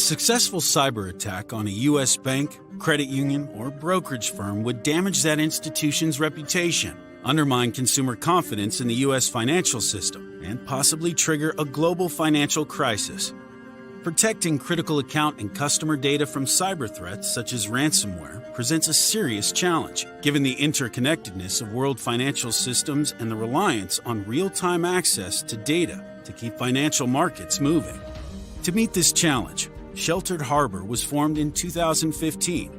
A successful cyber attack on a U.S. bank, credit union, or brokerage firm would damage that institution's reputation, undermine consumer confidence in the U.S. financial system, and possibly trigger a global financial crisis. Protecting critical account and customer data from cyber threats such as ransomware presents a serious challenge, given the interconnectedness of world financial systems and the reliance on real-time access to data to keep financial markets moving. To meet this challenge, Sheltered Harbor was formed in 2015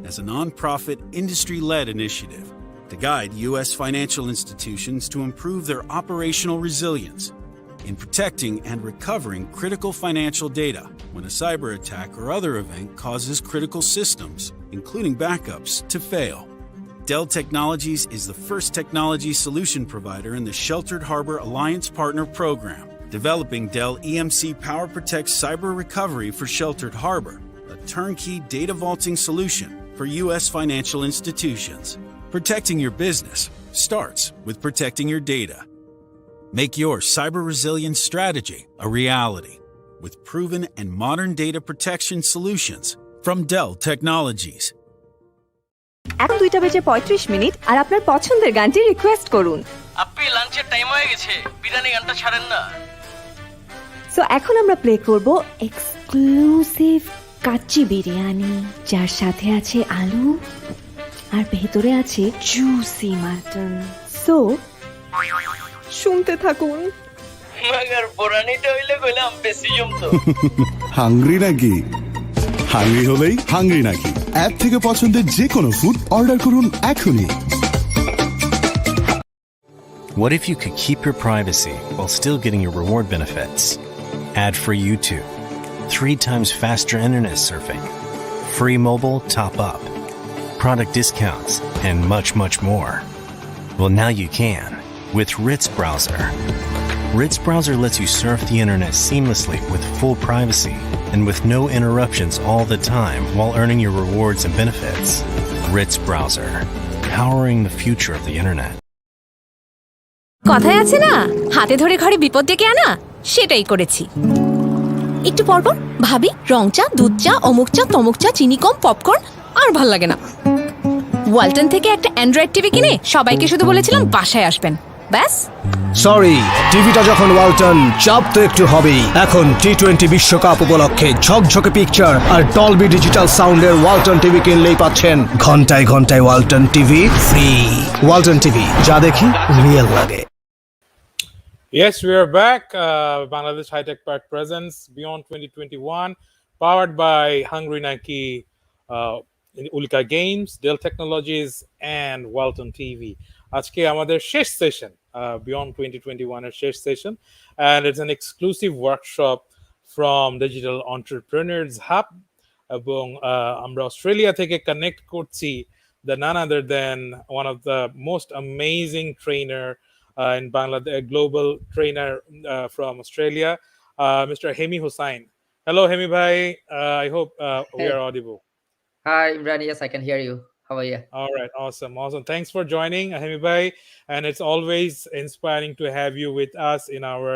as a nonprofit, industry-led initiative to guide U.S. financial institutions to improve their operational resilience in protecting and recovering critical financial data when a cyber attack or other event causes critical systems, including backups, to fail. Dell Technologies is the first technology solution provider in the Sheltered Harbor Alliance Partner Program, developing Dell EMC PowerProtect Cyber Recovery for Sheltered Harbor, a turnkey data vaulting solution for U.S. financial institutions. Protecting your business starts with protecting your data. Make your cyber resilience strategy a reality with proven and modern data protection solutions from Dell Technologies. এখন 2:35 আর আপনার পছন্দের গানটি request করুন। আপনি লাঞ্চের time হয়ে গেছে, বিরিয়ানি গানটা ছাড়েন না। সো এখন আমরা প্লে করব এক্সক্লুসিভ কাচ্চি বিরিয়ানি, যার সাথে আছে আলু আর ভেতরে আছে জুসি মাটন। সো শুনতে থাকুন। মাগার বোরানিটা হইলে কইলাম বেশি জমতো। হাংরি নাকি? হাংরি হলেই হাংরি নাকি অ্যাপ থেকে পছন্দের যে কোনো ফুড অর্ডার করুন এখনই। What if you could keep your privacy while still getting your reward benefits? Ad-free YouTube, 3 times faster internet surfing, free mobile top-up, product discounts, and much, much more. Well, now you can with Ritz Browser. Ritz Browser lets you surf the internet seamlessly with full privacy and with no interruptions all the time while earning your rewards and benefits. Ritz Browser, powering the future of the internet. কথায় আছে না, হাতে ধরে ঘরে বিপদ ডেকে আনা, সেটাই করেছি। একটু পরপর ভাবি রং চা, দুধ চা, অমুক চা, তমুক চা, চিনি কম, পপকর্ন, আর ভাল লাগে না। ওয়ালটন থেকে একটা অ্যান্ড্রয়েড টিভি কিনে সবাইকে শুধু বলেছিলাম বাসায় আসবেন, ব্যাস। সরি, টিভিটা যখন ওয়ালটন, চাপ তো একটু হবেই। এখন টি-20 বিশ্বকাপ উপলক্ষে ঝকঝকে পিকচার আর ডলবি ডিজিটাল সাউন্ডের ওয়ালটন টিভি কিনলেই পাচ্ছেন ঘন্টায় ঘন্টায় Walton TV free. Walton TV, যা দেখি রিয়েল লাগে। Yes, we are back. Bangladesh High Tech Park presents Beyond 2021, powered by Hungry Nike, Ulika Games, Dell Technologies, and Walton TV. আজকে আমাদের শেষ সেশন, Beyond 2021 এর শেষ session, and it's an exclusive workshop from Digital Entrepreneurs Hub, এবং আমরা Australia থেকে connect করছি the none other than one of the most amazing trainer in Bangladesh, a global trainer from Australia, Mr. Hemi Hossain. Hello, Hemi bhai. I hope we are audible. Hi, Imran. Yes, I can hear you. How are you? All right, awesome. Thanks for joining, Hemi bhai. And it's always inspiring to have you with us in our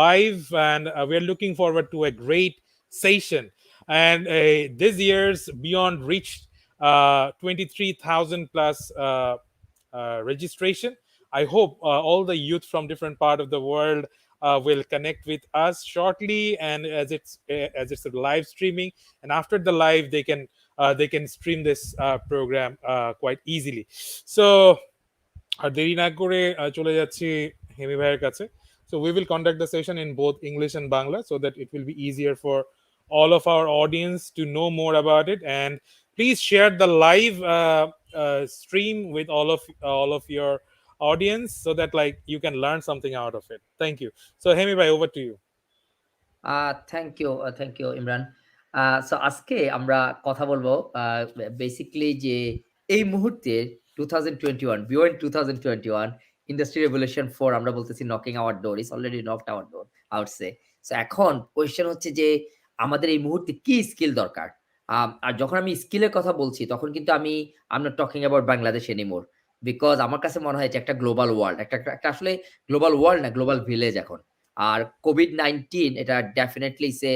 live. And we're looking forward to a great session. And this year's Beyond reached 23,000 plus registration. I hope all the youth from different part of the world will connect with us shortly, and as it's a live streaming, and after the live they can stream this program quite easily. So দেরি না করে চলে যাচ্ছি hemi ভাইয়ের কাছে. So we will conduct the session in both English and Bangla so that it will be easier for all of our audience to know more about it. And please share the live stream with all of your audience so that like you can learn something out of it. Thank you. So Hemi bhai, over to you. Thank you Imran. So আজকে আমরা কথা বলবো basically যে এই মুহূর্তে 2021 Beyond 2021 industry revolution 4 আমরা বলতেছি knocking our door, is already knocked our door I would say. So এখন কোশ্চেন হচ্ছে যে আমাদের এই মুহূর্তে কি স্কিল দরকার। আর যখন আমি স্কিলের কথা বলছি তখন কিন্তু আমি not talking about Bangladesh anymore, because আমার কাছে মনে হয় যে একটা গ্লোবাল ওয়ার্ল্ড, একটা আসলে গ্লোবাল ওয়ার্ল্ড না, গ্লোবাল ভিলেজ এখন। আর কোভিড-19 এটা definitely say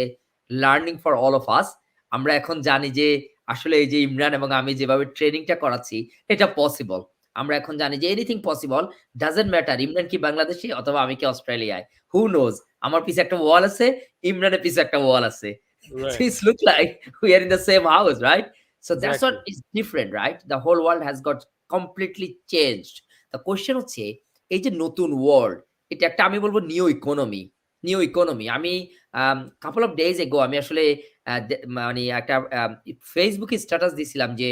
learning for all of us. আমরা এখন জানি যে আসলে এই যে ইমরান এবং আমি যেভাবে ট্রেনিংটা করাচ্ছি এটা পসিবল। আমরা এখন জানি যে anything possible, doesn't matter Imran কি বাংলাদেশী অথবা আমি কি অস্ট্রেলিয়ায়। Who knows? আমার পিছে একটা ওয়াল আছে, ইমরানের পিছে একটা ওয়াল আছে। So Right. it's look like we are in the same house, right? So that's what Exactly. is different, right? The whole world has got completely changed. The question হচ্ছে এই যে নতুন ওয়ার্ল্ড, এটা একটা আমি বলব নিউ ইকোনমি। New economy. আমি couple of days ago আমি আসলে মানে একটা ফেসবুকে স্ট্যাটাস দিছিলাম যে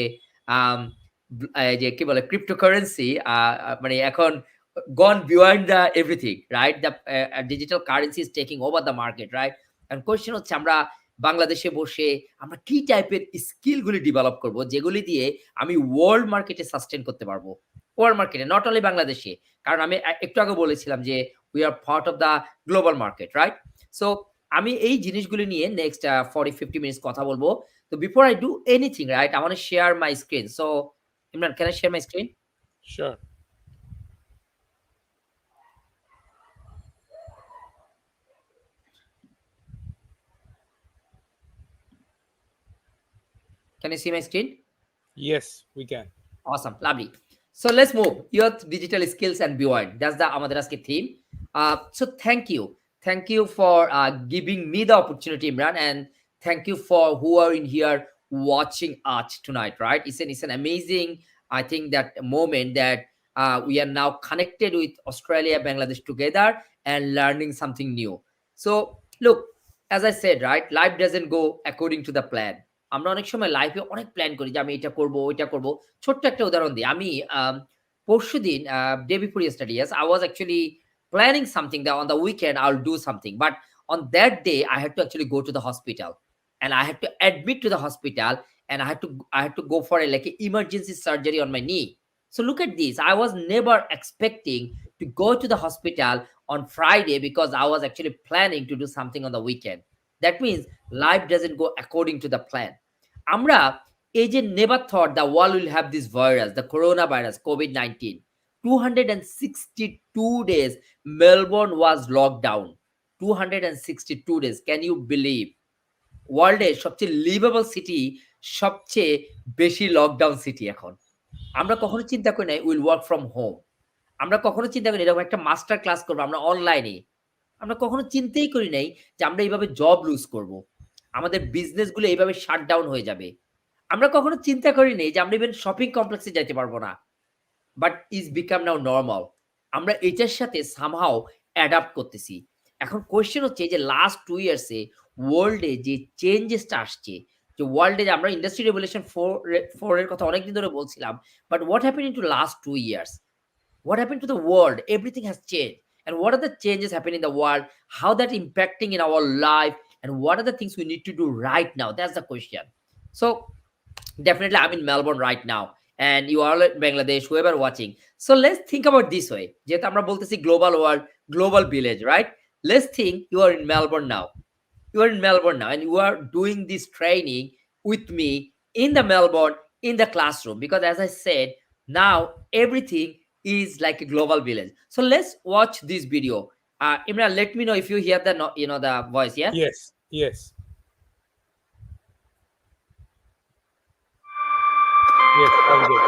আম এই যে কি বলে ক্রিপ্টোকারেন্সি মানে এখন gone beyond the everything, right? The digital currency is taking over the market, right? And question হচ্ছে আমরা বাংলাদেশে বসে আমরা কি টাইপের স্কিল গুলি ডেভেলপ করব যেগুলি দিয়ে আমি ওয়ার্ল্ড মার্কেটে সাস্টেইন করতে পারবো। ওয়ার্ল্ড মার্কেটে নট অনলি বাংলাদেশে। কারণ আমি একটু আগে বলেছিলাম যে we are part of the global market, right? So আমি এই জিনিসগুলি নিয়ে নেক্সট 40-50 মিনিটস কথা বলবো। তো before I do anything, right? I want to share my screen. So Imran, can I share my screen? Sure. Can you see my screen? Yes, we can. Awesome, lovely. So let's move. Youth, digital skills and beyond. That's the আমাদের আজকে theme. So thank you for giving me the opportunity, Imran, and thank you for who are in here watching us tonight. Right? It's an amazing, I think, that moment that we are now connected with Australia, Bangladesh together and learning something new. So look, as I said, right, life doesn't go according to the plan. আমরা অনেক সময় লাইফে অনেক plan করি যে আমি এটা করব, ওইটা করব। ছোট্ট একটা উদাহরণ দিই। আমি পরশুদিন day before yesterday, yes, I was actually planning something that on the weekend I'll do something. But on that day, I had to actually go to the hospital. And I had to admit to the hospital and I had to go for a like a emergency surgery on my knee. So look at this. I was never expecting to go to the hospital on Friday because I was actually planning to do something on the weekend. That means life doesn't go according to the plan. আমরা এই যে never thought the world will have this virus, the coronavirus, COVID-19. 262 days Melbourne was locked down. 262 days. Can you believe? ওয়ার্ল্ডের সবচেয়ে liveable city, সবচেয়ে বেশি lockdown city এখন। আমরা কখনো চিন্তা করি নাই উইল ওয়ার্ক ফ্রম হোম। আমরা কখনো চিন্তা করি এরকম একটা মাস্টার ক্লাস করবো আমরা অনলাইনে। আমরা কখনো চিন্তাই করি নাই যে আমরা এইভাবে জব লুজ করব। আমাদের বিজনেস গুলো এইভাবে শাট ডাউন হয়ে যাবে। আমরা কখনো চিন্তা করি নাই যে আমরা ইভেন শপিং কমপ্লেক্সে যাইতে পারবো না। But is become now normal. আমরা এটার সাথে সামহাও অ্যাডাপ্ট করতেছি। এখন কোয়েশ্চেন হচ্ছে যে লাস্ট 2 ইয়ার্সে ওয়ার্ল্ডে যে চেঞ্জেসটা আসছে, যে ওয়ার্ল্ডে যে আমরা ইন্ডাস্ট্রি রেভলিউশন 4 এর কথা অনেকদিন ধরে বলছিলাম। But what happen in to last 2 years? What happened to the world? Everything has changed. And what are the changes happening in the world? How that impacting in our life? And what are the things we need to do right now? That's the question. So definitely I'm in Melbourne right now. And you are in Bangladesh, whoever watching. So let's think about this way. যেহেতু আমরা বলতেছি global world, global village, right? Let's think you are in Melbourne now. You are in Melbourne now and you are doing this training with me in the Melbourne, in the classroom. Because as I said, now everything is like a global village. So let's watch this video. Imran, let me know if you hear the the voice. Yeah. Yes. Yes. Yes. I'm good.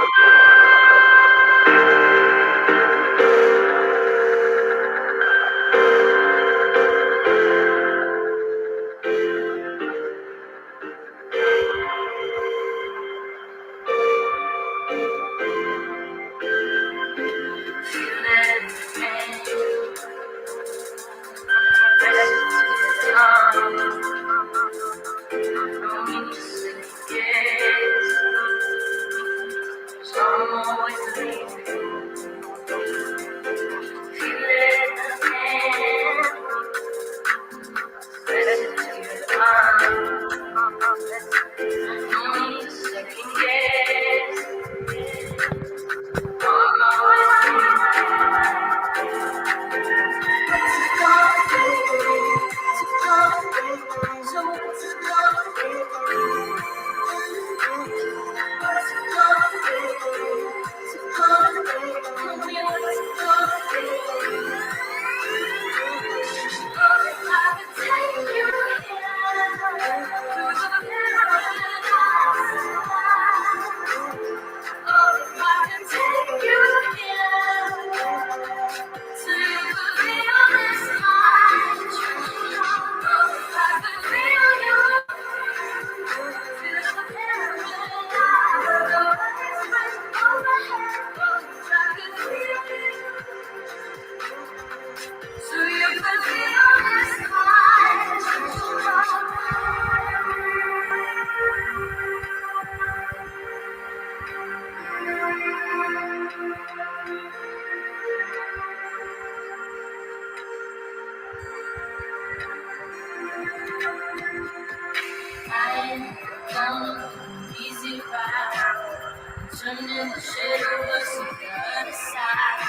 turned in the shade over to the other side.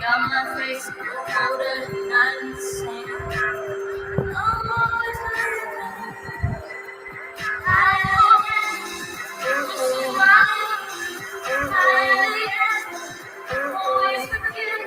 Got my face colder than I'm the same. I'm always leaving. I am missing my always forget.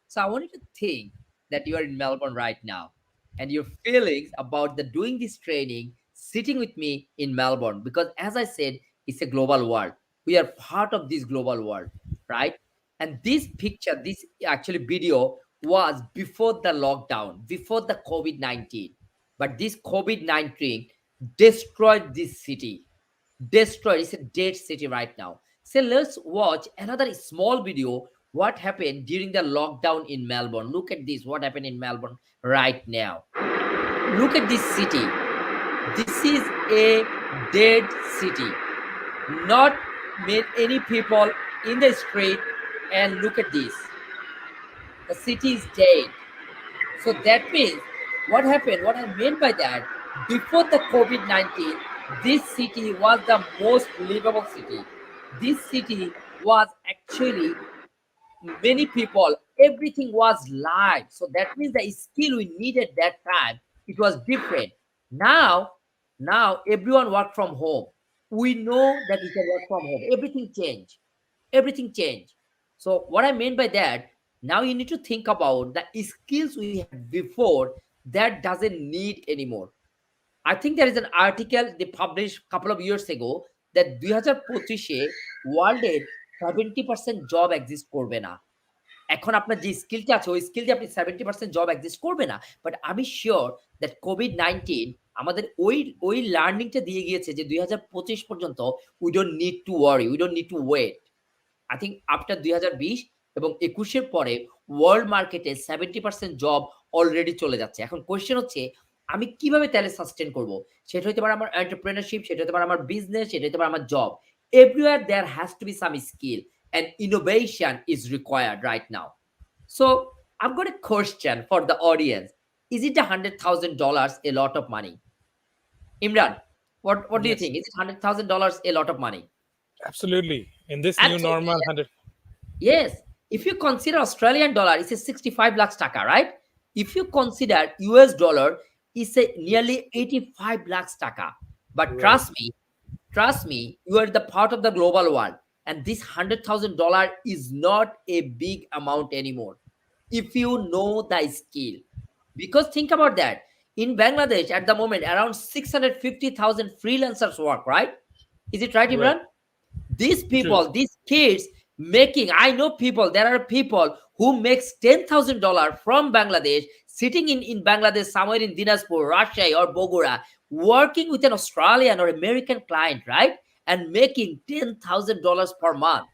So I want you to think that you are in Melbourne right now and your feelings about the doing this training sitting with me in Melbourne, because as I said, it's a global world. We are part of this global world, right? And this picture, this actually video was before the lockdown, before the COVID-19. But this COVID-19 destroyed this city. Destroyed. It's a dead city right now. So let's watch another small video what happened during the lockdown in Melbourne. Look at this, what happened in Melbourne right now. Look at this city. This is a dead city. Not any people in the street, and look at this. The city is dead. So that means what happened, what I meant by that, before the COVID-19, this city was the most livable city. This city was actually many people, everything was live. So that means the skill we needed that time, it was different. Now everyone work from home. We know that we can work from home. Everything changed. Everything changed. So what I mean by that, now you need to think about the skills we had before that doesn't need anymore. I think there is an article they published a couple of years ago that 2025 ওয়ার্ল্ডের 70% job exist করবে না। এখন আপনার যে স্কিলটা আছে ওই skill দিয়ে আপনি 70% জব এক্সিস্ট করবে না। বাট আমি শিওর দ্যাট কোভিড-19 আমাদের ওই লার্নিংটা দিয়ে গিয়েছে যে 2025 পর্যন্ত we don't need to worry, we don't need to wait. I think after 2020 এবং 21 এর পরে ওয়ার্ল্ড মার্কেটে 70% জব অলরেডি চলে যাচ্ছে। এখন কোয়েশ্চেন হচ্ছে আমি কিভাবে তাহলে সাস্টেন করব? সেটা হতে পারে আমার এন্টারপ্রেনারশিপ, সেটা হতে পারে আমার বিজনেস, সেটা হতে পারে আমার job. Everywhere there has to be some skill and innovation is required right now. So I've got a question for the audience. Is it $100,000 a lot of money? Imran, what do you think? Is it $100,000 a lot of money? Absolutely. In this new normal, 100. Yes. If you consider Australian dollar, it's a 65 lakhs taka, right? If you consider US dollar, it's a nearly 85 lakhs taka. But Right. trust me, you are the part of the global world. And this $100,000 is not a big amount anymore. If you know the skill. Because think about that. In Bangladesh, at the moment, around 650,000 freelancers work, right? Is it right, Imran? These people, these kids making, I know people, there are people who makes $10,000 from Bangladesh, sitting in Bangladesh, somewhere in Dinajpur, Rajshahi or Bogura, working with an Australian or American client, right? and making $10,000 per month.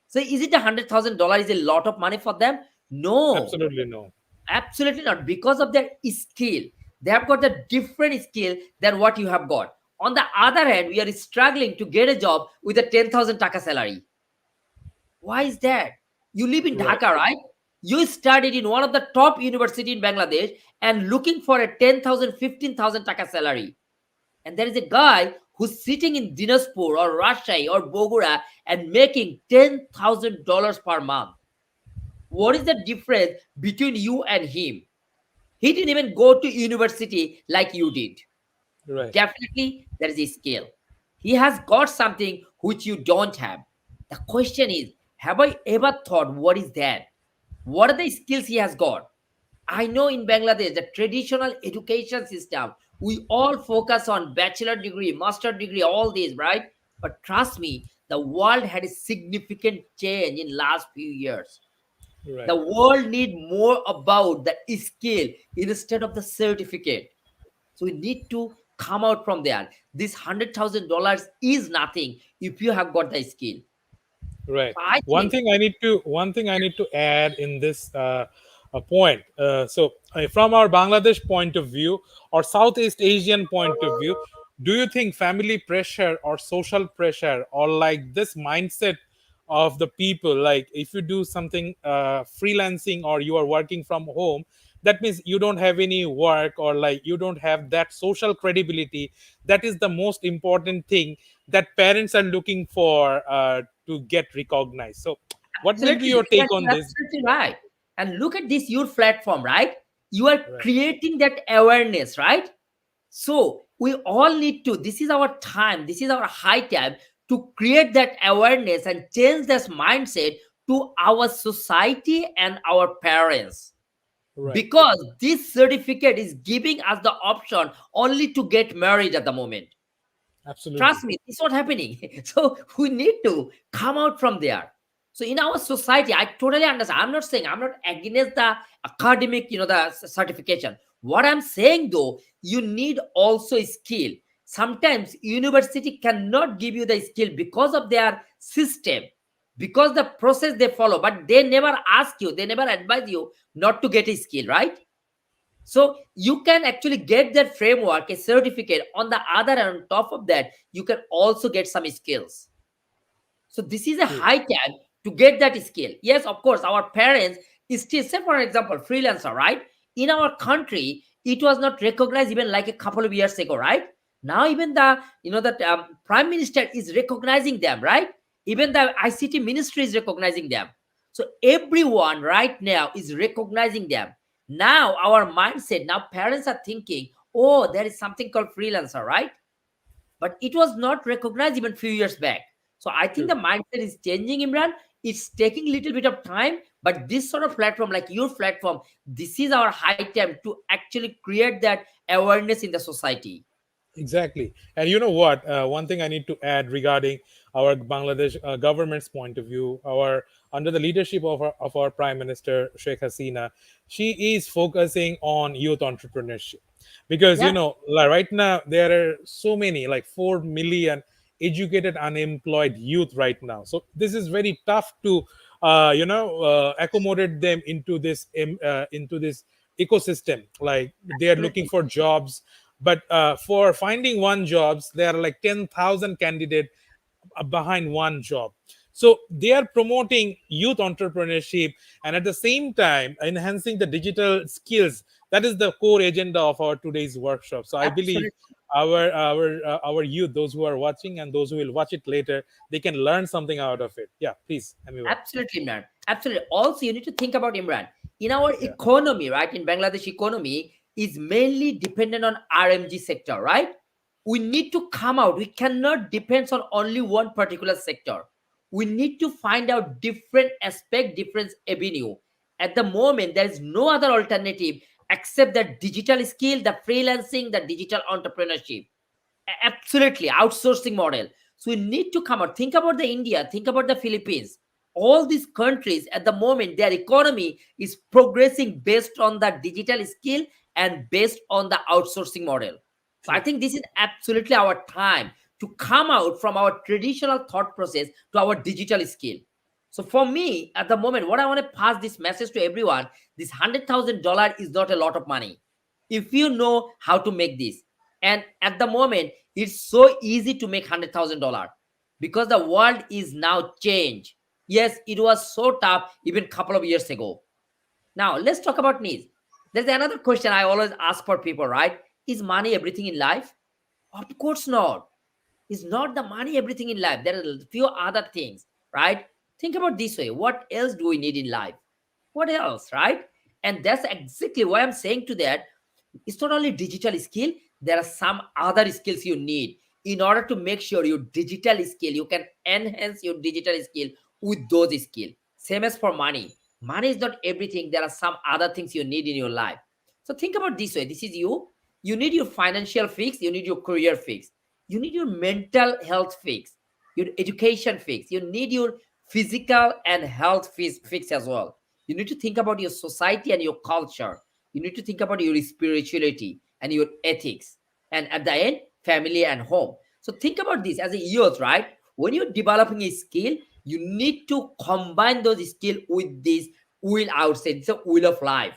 So is it $100,000 is a lot of money for them? No, Absolutely no. absolutely not. Because of their skill, they have got a different skill than what you have got. On the other hand, we are struggling to get a job with a 10,000 taka salary. Why is that? You live in Right. Dhaka, right? You studied in one of the top university in Bangladesh and looking for a 10,000, 15,000 taka salary. And there is a guy who's sitting in Dinajpur or Rajshahi or Bogura and making $10,000 per month. What is the difference between you and him? He didn't even go to university like you did. Right. Definitely, there is a skill. He has got something which you don't have. The question is, have I ever thought what is that? What are the skills he has got? I know in Bangladesh, the traditional education system, we all focus on bachelor degree, master degree, all these, right? But trust me, the world had a significant change in last few years. Right. The world need more about the skill instead of the certificate. So we need to come out from there. This $100,000 is nothing if you have got the skill. Right. I One think thing I need to add in this point. From our Bangladesh point of view or Southeast Asian point of view, do you think family pressure or social pressure or like this mindset of the people, like if you do something freelancing or you are working from home, that means you don't have any work or like you don't have that social credibility. That is the most important thing that parents are looking for to get recognized. So what will be absolutely, your take on you're this? absolutely right. And look at this youth platform, right? You are Right. creating that awareness, right? So we all need to, this is our time, this is our high time to create that awareness and change this mindset to our society and our parents. Right. Because this certificate is giving us the option only to get married at the moment. Absolutely. Trust me, it's not happening. So we need to come out from there. So in our society, I totally understand. I'm not saying I'm not against the academic, the certification. What I'm saying though, you need also skill. Sometimes university cannot give you the skill because of their system, because the process they follow, but they never ask you, they never advise you not to get a skill, right? So you can actually get that framework, a certificate. On the other hand, on top of that, you can also get some skills. So this is a True. high time to get that skill. Yes, of course, our parents is still, say for example, freelancer, right? In our country, it was not recognized even like a couple of years ago, right? Now even the prime minister is recognizing them, right? Even the ICT ministry is recognizing them. So everyone right now is recognizing them. Now our mindset, now parents are thinking, oh, there is something called freelancer, right? But it was not recognized even few years back. So I think True. the mindset is changing, Imran. It's taking a little bit of time, but this sort of platform, like your platform, this is our high time to actually create that awareness in the society. Exactly. And you know what? One thing I need to add regarding our Bangladesh government's point of view, our under the leadership of our Prime Minister Sheikh Hasina, she is focusing on youth entrepreneurship because Yeah, like right now there are so many like 4 million educated unemployed youth right now. So this is very tough to accommodate them into this ecosystem. Like they are looking absolutely. for jobs, but for finding one jobs there are like 10,000 candidates behind one job. So they are promoting youth entrepreneurship and at the same time enhancing the digital skills. That is the core agenda of our today's workshop. So I believe Absolutely. our youth, those who are watching and those who will watch it later, they can learn something out of it. Yeah, please, Amiwa. Absolutely, man. Absolutely. Also, you need to think about Imran. In our Yeah. economy, right? In Bangladesh economy is mainly dependent on RMG sector, right? We need to come out. We cannot depend on only one particular sector. We need to find out different aspect, different avenue. At the moment, there is no other alternative except the digital skill, the freelancing, the digital entrepreneurship. Absolutely outsourcing model. So we need to come out. Think about the India, think about the Philippines. All these countries at the moment, their economy is progressing based on the digital skill and based on the outsourcing model. So I True. think this is absolutely our time to come out from our traditional thought process to our digital skill. So for me, at the moment, what I want to pass this message to everyone, this $100,000 is not a lot of money. If you know how to make this, and at the moment, it's so easy to make $100,000 because the world is now changed. Yes, it was so tough even a couple of years ago. Now, let's talk about needs. There's another question I always ask for people, right? Is money everything in life? Of course not. Is not the money everything in life. There are a few other things, right? Think about this way. What else do we need in life? What else, right? And that's exactly why I'm saying to that. It's not only digital skill, there are some other skills you need in order to make sure your digital skill, you can enhance your digital skill with those skills. Same as for money. Money is not everything. There are some other things you need in your life. So think about this way. This is you. You need your financial fix. You need your career fix. You need your mental health fix, your education fix. You need your physical and health fix as well. You need to think about your society and your culture. You need to think about your spirituality and your ethics. And at the end, family and home. So think about this as a youth, right? When you're developing a skill, you need to combine those skills with this wheel outside. It's a wheel of life.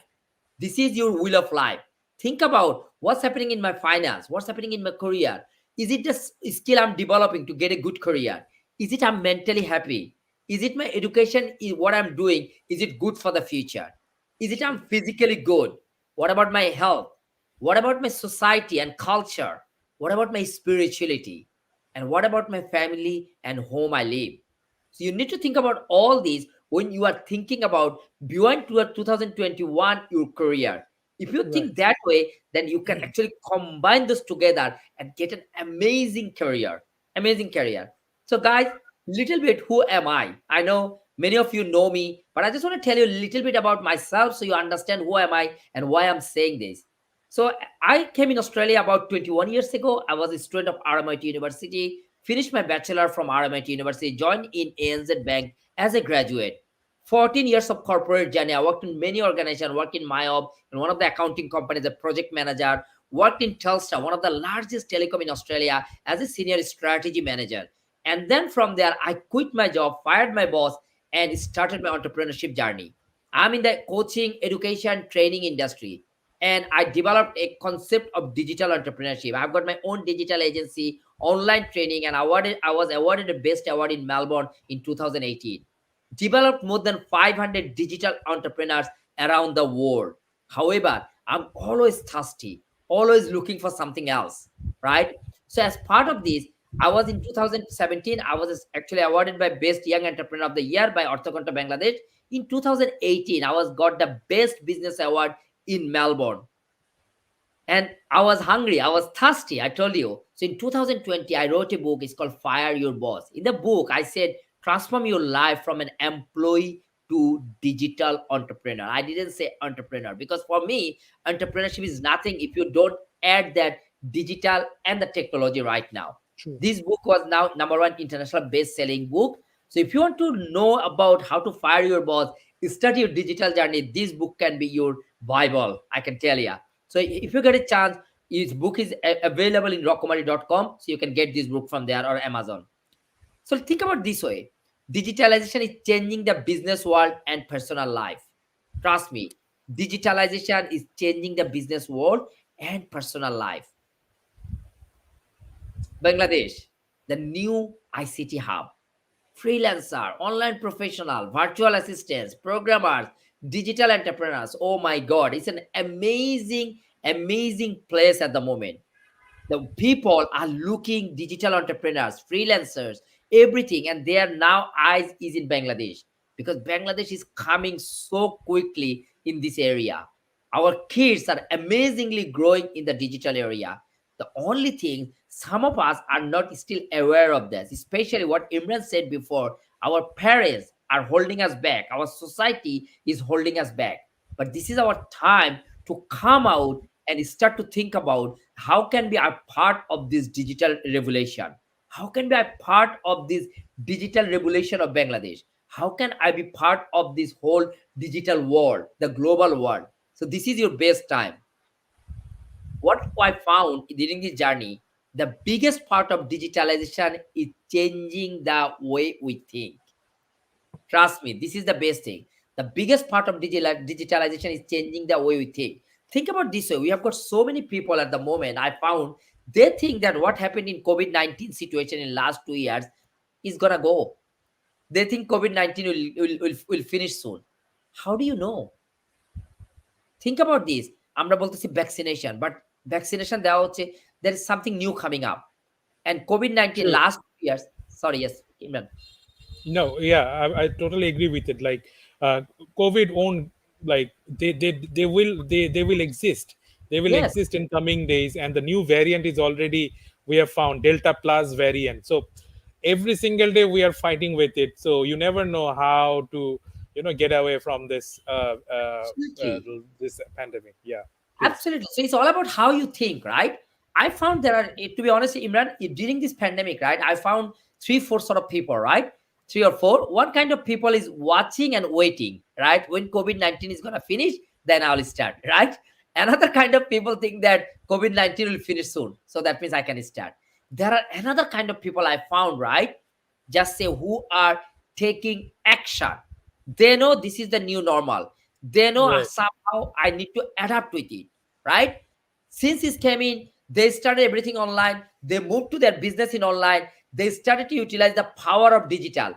This is your wheel of life. Think about what's happening in my finance, what's happening in my career. Is it the skill I'm developing to get a good career? Is it I'm mentally happy? Is it my education? Is what I'm doing? Is it good for the future? Is it I'm physically good? What about my health? What about my society and culture? What about my spirituality? And what about my family and home I live? So you need to think about all these when you are thinking about beyond 2021 your career. If you think that way, then you can actually combine this together and get an amazing career. Amazing career. So guys, little bit who am I? I know many of you know me, but I just want to tell you a little bit about myself so you understand who am I and why I'm saying this. So I came in Australia about 21 years ago. I was a student of RMIT University, finished my bachelor from RMIT University, joined in ANZ Bank as a graduate. 14 years of corporate journey. I worked in many organizations, worked in MyOb, in one of the accounting companies, a project manager, worked in Telstra, one of the largest telecom in Australia, as a senior strategy manager. And then from there, I quit my job, fired my boss, and started my entrepreneurship journey. I'm in the coaching, education, training industry. And I developed a concept of digital entrepreneurship. I've got my own digital agency, online training, and I was awarded the best award in Melbourne in 2018. Developed more than 500 digital entrepreneurs around the world. However, I'm always thirsty, always looking for something else, right? So as part of this, I was in 2017, I was actually awarded by Best Young Entrepreneur of the Year by Orthokonta Bangladesh. In 2018, I was got the Best Business Award in Melbourne. And I was hungry, I was thirsty, I told you. So in 2020, I wrote a book. It's called Fire Your Boss. In the book, I said, transform your life from an employee to digital entrepreneur. I didn't say entrepreneur because for me, entrepreneurship is nothing if you don't add that digital and the technology right now. True. This book was now #1 international best-selling book. So if you want to know about how to fire your boss, start your digital journey, this book can be your Bible, I can tell you. So if you get a chance, his book is available in rockomari.com. So you can get this book from there or Amazon. So think about this way. Digitalization is changing the business world and personal life. Trust me, digitalization is changing the business world and personal life. Bangladesh, the new ICT hub. Freelancer, online professional, virtual assistants, programmers, digital entrepreneurs. Oh my God, it's an amazing, amazing place at the moment. The people are looking digital entrepreneurs, freelancers, everything, and their now eyes is in Bangladesh because Bangladesh is coming so quickly in this area. Our kids are amazingly growing in the digital area. The only thing, some of us are not still aware of this, especially what Imran said before. Our parents are holding us back. Our society is holding us back. But this is our time to come out and start to think about how can be a part of this digital revolution? How can be a part of this digital revolution of Bangladesh? How can I be part of this whole digital world, the global world? So this is your best time. What I found during this journey, The biggest part of digitalization is changing the way we think. Trust me, this is the best thing. The biggest part of digitalization is changing the way we think. Think about this way. We have got so many people at the moment. I found they think that what happened in COVID-19 situation in last 2 years is gonna go. They think COVID-19 will finish soon. How do you know? Think about this. আমরা বলতেছি vaccination, but vaccination দেওয়া হচ্ছে there is something new coming up. And COVID-19 Sure. last 2 years. Sorry, yes, Imran. No, yeah, I totally agree with it. Like, COVID won't, like, they will exist. They will Yes. exist in coming days, and the new variant is already, we have found Delta Plus variant. So every single day we are fighting with it. So you never know how to, get away from this this pandemic. Yeah. Please. Absolutely. So it's all about how you think, right? I found there are, to be honest, Imran, during this pandemic, right, I found 3-4 sort of people, right? 3 or 4. One kind of people is watching and waiting, right? When COVID-19 is going to finish, then I'll start, right? Another kind of people think that COVID-19 will finish soon. So that means I can start. There are another kind of people I found, right? Just say who are taking action. They know this is the new normal. They know Right. somehow I need to adapt with it, right? Since it came in, they started everything online. They moved to their business in online. They started to utilize the power of digital.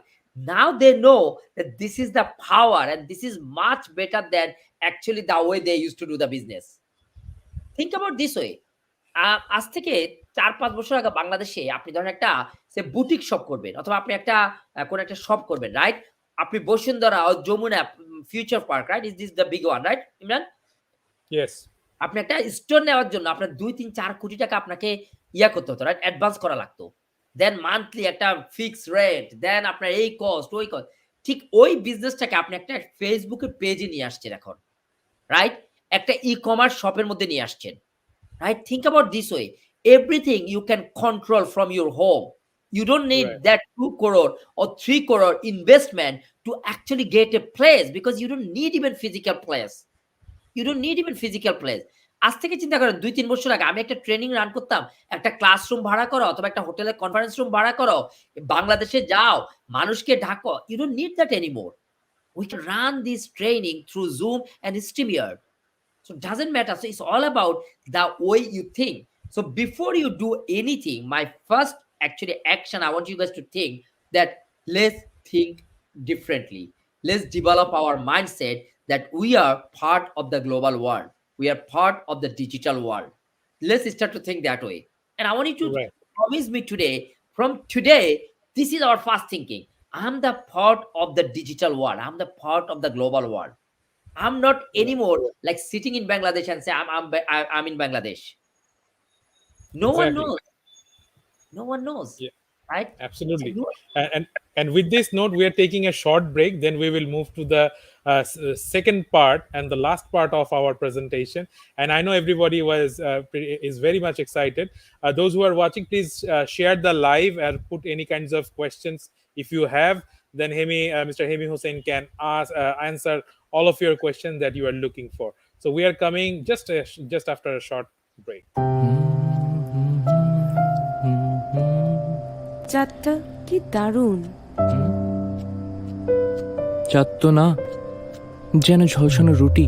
Now they know that this is the power and this is much better than actually the way they used to do the business. Think about this way. আজ থেকে 4-5 বছর আগে বাংলাদেশে আপনি ধরেন একটা boutique shop করবেন অথবা আপনি একটা কোন একটা শপ করবেন, রাইট? আপনি বসুন্ধরা ও Jamuna future park, right? Is this the big one, right Imran? Yes. আপনি একটা স্টোর নেওয়ার জন্য আপনার 2-3-4 কোটি টাকা আপনাকে করতে হতো, রাইট? অ্যাডভান্স করা লাগতো। দেন মান্থলি একটা ফিক্সড রেট, দেন আপনার এই কস্ট ওই কস্ট। ঠিক ওই বিজনেসটাকে আপনি একটা ফেসবুকের পেজে নিয়ে আসছেন এখন, রাইট? একটা ই-কমার্স শপের মধ্যে নিয়ে আসছেন, right? Think about this way. Everything you can control from your home. You don't need Right. that 2 crore or 3 crore investment to actually get a place because you don't need even physical place. You don't need even physical place. আজ থেকে চিন্তা করেন 2-3 বছর আগে আমি একটা training run করতাম, একটা ক্লাসরুম ভাড়া করো অথবা একটা হোটেলের কনফারেন্স রুম ভাড়া করো, বাংলাদেশে যাও, মানুষকে ঢাকো। You don't need that anymore. We can run this training through Zoom and StreamYard. So it doesn't matter. So it's all about the way you think. So before you do anything, my first actually action, I want you guys to think that let's think differently. Let's develop our mindset that we are part of the global world. We are part of the digital world. Let's start to think that way. And I want you to Right. promise me today, from today, this is our first thinking. I'm the part of the digital world. I'm the part of the global world. I'm not anymore like sitting in Bangladesh and say I'm in Bangladesh. No one Exactly. knows. No one knows. Yeah. Right? Absolutely. So you- And with this note, we are taking a short break. Then we will move to the second part and the last part of our presentation. And I know everybody is very much excited. Those who are watching, please share the live and put any kinds of questions if you have. Then Mr. Hemi Hossain can answer all of your questions that you are looking for. So we are coming just after a short break. চাঁদটা কি দারুণ। চাঁদ তো না, যেন ঝলসানো রুটি,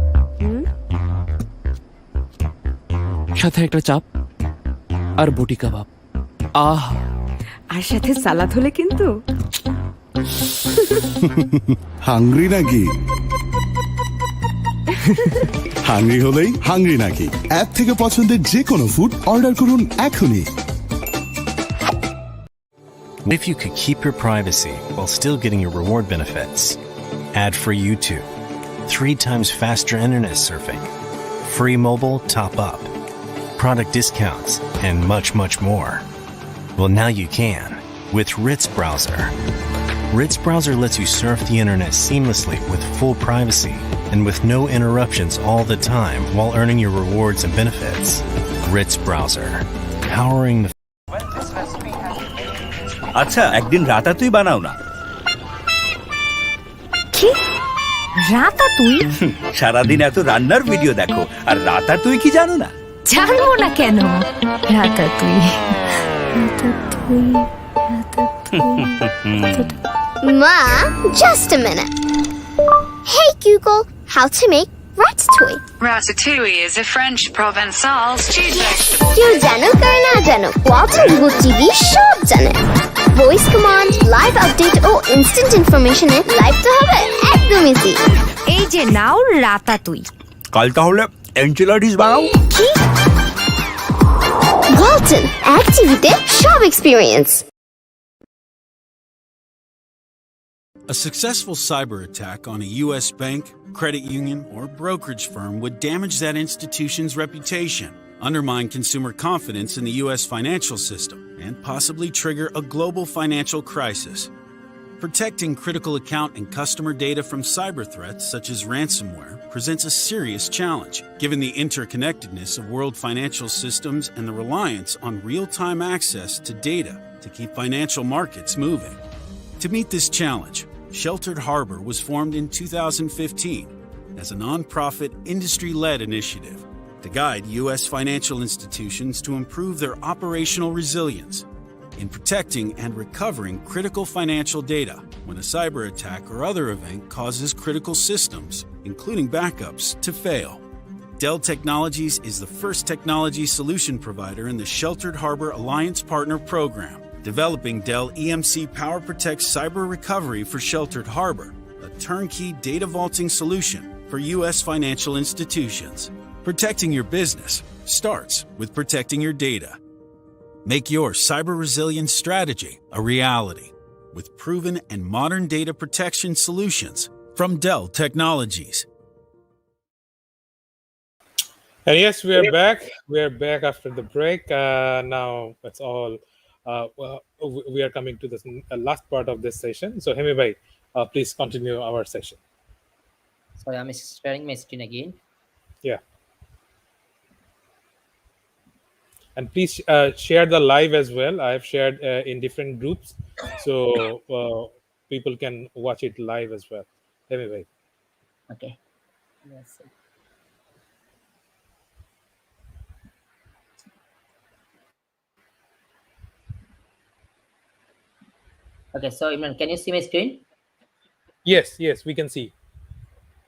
সাথে একটা চাপ আর বটি কাবাব। আহ, আর সাথে সালাদ হলে কিন্তু হাংরি নাকি? হাংরি হলেই হাংরি নাকি অ্যাপ থেকে পছন্দের যে কোনো ফুড অর্ডার করুন এখনই। What if you could keep your privacy while still getting your reward benefits? Ad-free YouTube, 3 times faster internet surfing, free mobile top-up, product discounts, and much, much more. Well, now you can with Ritz Browser. Ritz Browser lets you surf the internet seamlessly with full privacy and with no interruptions all the time while earning your rewards and benefits. Ritz Browser, powering the আচ্ছা, একদিন রাতাতুই বানাও না। কি রাতাতুই? সারাদিন এত রান্নার video দেখো আর রাতাতুই কি জানো না? জানবো না কেন? রাতাতুই রাতাতুই রাতাতুই। Ma, just a minute. Hey Google, how to make ratatouille. Ratatouille is a French Provençal stewed vegetable. কেউ জানুক আর না জানুক, ওয়ালটন রিমোট টিভি সব জানে। ভয়েস কমান্ড, লাইভ আপডেট ও ইনস্ট্যান্ট ইনফরমেশনে লাইভ তো হবে একদম ইজি। এই যে নাও রাতাতুই। কাল তাহলে এনচিলাডিস বানাও। কি? ওয়ালটন এক টিভিতে সব experience. A successful cyber attack on a U.S. bank, credit union, or brokerage firm would damage that institution's reputation, undermine consumer confidence in the U.S. financial system, and possibly trigger a global financial crisis. Protecting critical account and customer data from cyber threats such as ransomware presents a serious challenge, given the interconnectedness of world financial systems and the reliance on real-time access to data to keep financial markets moving. To meet this challenge, Sheltered Harbor was formed in 2015 as a nonprofit, industry-led initiative to guide U.S. financial institutions to improve their operational resilience in protecting and recovering critical financial data when a cyber attack or other event causes critical systems, including backups, to fail. Dell Technologies is the first technology solution provider in the Sheltered Harbor Alliance Partner Program, developing Dell EMC PowerProtect Cyber Recovery for Sheltered Harbor, a turnkey data vaulting solution for U.S. financial institutions. Protecting your business starts with protecting your data. Make your cyber resilience strategy a reality with proven and modern data protection solutions from Dell Technologies. And yes, we are back. We are back after the break. Now that's all. Well, we are coming to the last part of this session. So, Hemi bhai, please continue our session. Sorry, I'm sharing my screen again. Yeah. And please share the live as well. I have shared in different groups, so people can watch it live as well. Hemi bhai. Okay. Yes. Okay, so Imran, can you see my screen? Yes, we can see.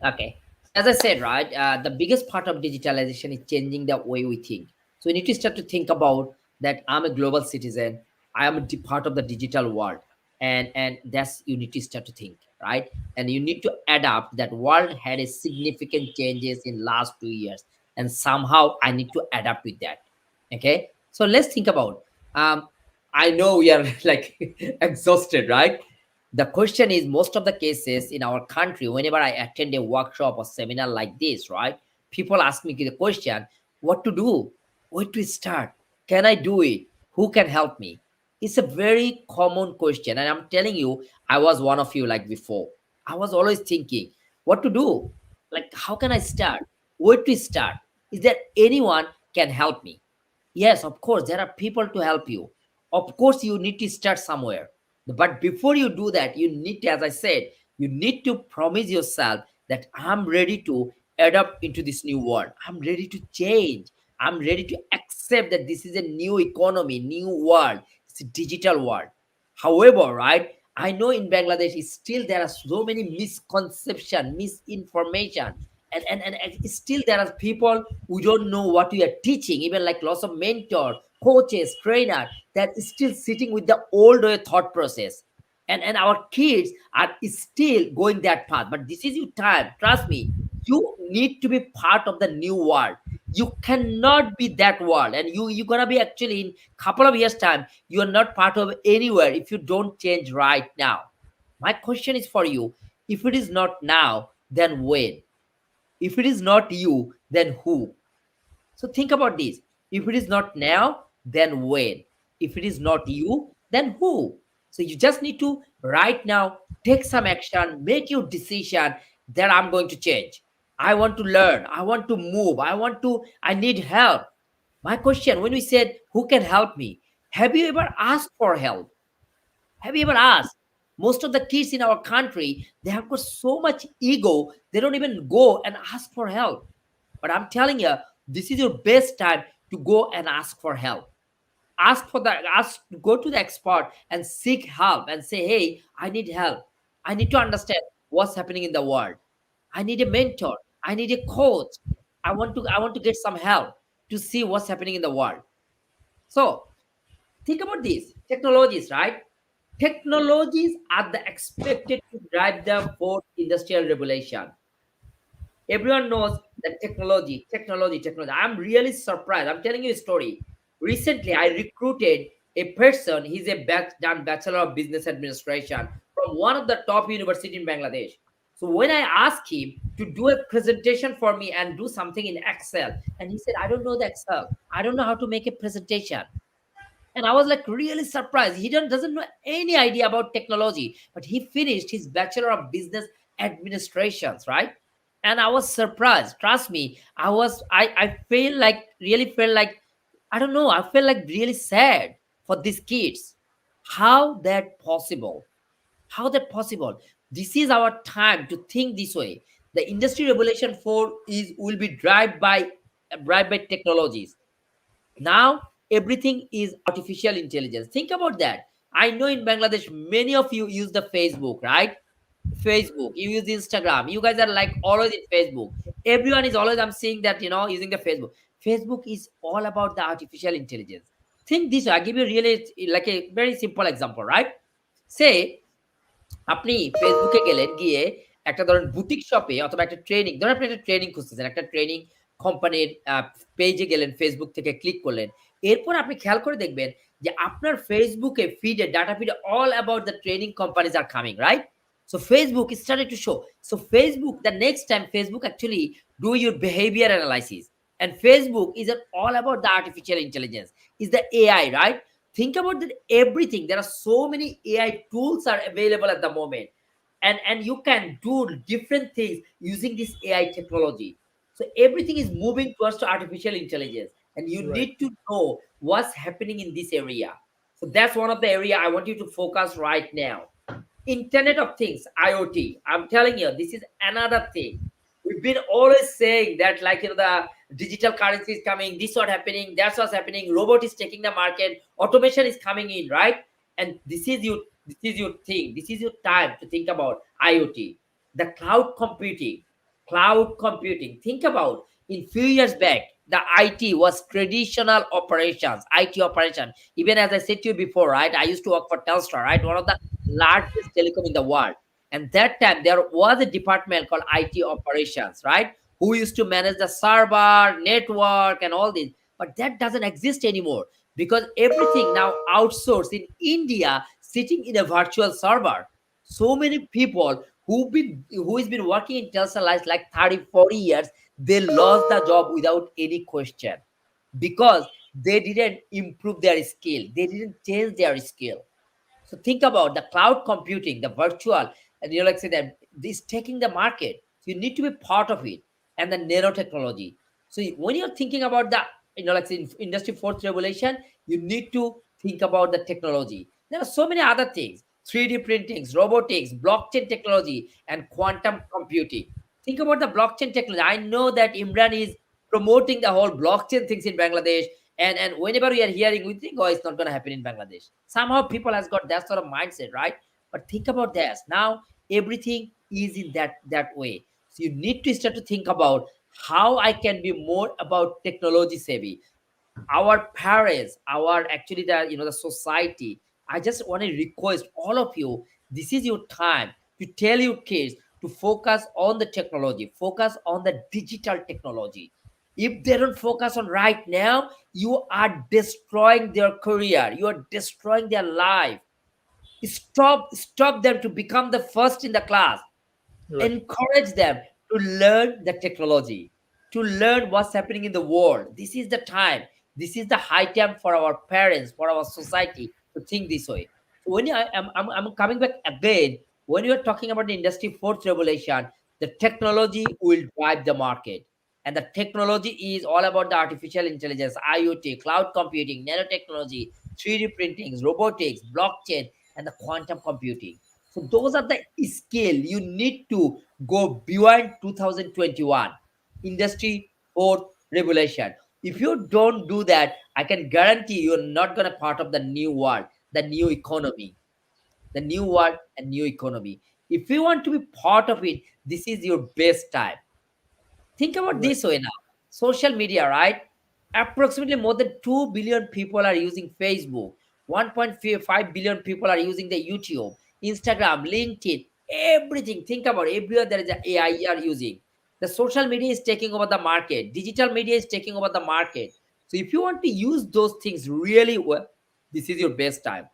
Okay. As I said, right, the biggest part of digitalization is changing the way we think. So we need to start to think about that I'm a global citizen. I am a part of the digital world. And that's you need to start to think, right? And you need to adapt. That world had a significant changes in last 2 years. And somehow I need to adapt with that. Okay. So let's think about I know we are like exhausted, right? The question is, most of the cases in our country, whenever I attend a workshop or seminar like this, right, people ask me the question, what to do? Where to start? Can I do it? Who can help me? It's a very common question. And I'm telling you, I was one of you like before. I was always thinking, what to do? Like, how can I start? Where to start? Is there anyone can help me? Yes, of course, there are people to help you. Of course, you need to start somewhere. But before you do that, you need to, as I said, you need to promise yourself that I'm ready to adapt into this new world. I'm ready to change. I'm ready to accept that this is a new economy, new world. It's a digital world. However, right, I know in Bangladesh, still there are so many misconceptions, misinformation. And still there are people who don't know what we are teaching, even like lots of mentors, coaches, trainers, that is still sitting with the old way thought process. And our kids are still going that path. But this is your time. Trust me, you need to be part of the new world. You cannot be that world. And you're gonna be actually in couple of years' time, you are not part of anywhere if you don't change right now. My question is for you, if it is not now, then when? If it is not you, then who? So think about this. If it is not now, then when? If it is not you, then who? So you just need to right now take some action, make your decision that I'm going to change. I want to learn. I want to move. I need help. My question, when we said, who can help me? Have you ever asked for help? Have you ever asked? Most of the kids in our country, they have got so much ego, they don't even go and ask for help. But I'm telling you, this is your best time to go and ask for help. Go to the expert and seek help and say, hey, I need help. I need to understand what's happening in the world. I need a mentor. I need a coach. I want to get some help to see what's happening in the world. So think about this technologies, right? Technologies are the expected to drive the fourth industrial revolution. Everyone knows that technology. I'm really surprised. I'm telling you a story. Recently, I recruited a person. He's a done Bachelor of Business Administration from one of the top university in Bangladesh. So when I asked him to do a presentation for me and do something in Excel, and he said, I don't know the Excel. I don't know how to make a presentation. And I was like really surprised. He doesn't know any idea about technology, but he finished his Bachelor of Business Administrations, right? And I was surprised. Trust me, I feel like really felt like I don't know. I felt like really sad for these kids. How that possible? How that possible? This is our time to think this way. The Industry Revolution 4 is will be driven by technologies. Now everything is artificial intelligence. Think about that. I know in Bangladesh, many of you use the Facebook, right? Facebook, you use Instagram. You guys are like always in Facebook. Everyone is always, I'm seeing that, using the Facebook. Facebook is all about the artificial intelligence. Think this way. I give you really like a very simple example, right? Say আপনি ফেসবুকে গেলেন গিয়ে একটা ধরেন boutique শপে অথবা একটা training ধরেন আপনি একটা ট্রেনিং খুঁজতেছেন একটা ট্রেনিং কোম্পানির পেজে গেলেন ফেসবুক থেকে ক্লিক করলেন এরপর আপনি খেয়াল করে দেখবেন যে আপনার ফেসবুকে ফিডে ডাটা ফিডে all about the training companies are coming right so Facebook is started to show so Facebook the next time Facebook actually do your behavior analysis and Facebook is all about the artificial intelligence is the AI right think about that everything there are so many AI tools are available at the moment and you can do different things using this AI technology so everything is moving towards to artificial intelligence and you Right. need to know what's happening in this area so that's one of the area I want you to focus right now Internet of Things, IoT. I'm telling you, this is another thing. We've been always saying that, like the digital currency is coming, this what happening, that's what's happening. Robot is taking the market, automation is coming in, right? And this is your thing. This is your time to think about IoT, the cloud computing. Think about in few years back, the IT was traditional operations, IT operation. Even as I said to you before, right? I used to work for Telstra, right? One of the largest telecom in the world. And that time there was a department called IT operations, right? Who used to manage the server, network, and all this. But that doesn't exist anymore because everything now outsourced in India, sitting in a virtual server. So many people who has been working in Telstra like 30, 40 years, they lost the job without any question because they didn't improve their skill. They didn't change their skill. So think about the cloud computing, the virtual, and you're like say that this taking the market. So you need to be part of it, and the nanotechnology. So when you're thinking about the like say industry fourth revolution, you need to think about the technology. There are so many other things: 3D printings, robotics, blockchain technology, and quantum computing. Think about the blockchain technology. I know that Imran is promoting the whole blockchain things in Bangladesh and whenever we are hearing we think oh it's not going to happen in Bangladesh somehow people has got that sort of mindset right but think about this now everything is in that way so you need to start to think about how I can be more about technology savvy our parents our actually the society I just want to request all of you this is your time to tell your kids to focus on the technology focus on the digital technology if they don't focus on right now you are destroying their career you are destroying their life stop them to become the first in the class Right. encourage them to learn the technology to learn what's happening in the world this is the time this is the high time for our parents for our society to think this way so when I'm coming back again when you're talking about the industry fourth revolution the technology will drive the market and the technology is all about the artificial intelligence IoT cloud computing nanotechnology 3D printings robotics blockchain and the quantum computing so those are the skill you need to go beyond 2021. Industry 4 revolution. If you don't do that, I can guarantee you're not gonna part of the new world, the new economy, the new world and new economy. If you want to be part of it, this is your best time. Think about Right. this way now. Social media, right? Approximately more than 2 billion people are using Facebook. 1.5 billion people are using the YouTube, Instagram, LinkedIn, everything. Think about everywhere there is a AI you are using. The social media is taking over the market. Digital media is taking over the market. So if you want to use those things really well, this is your best time.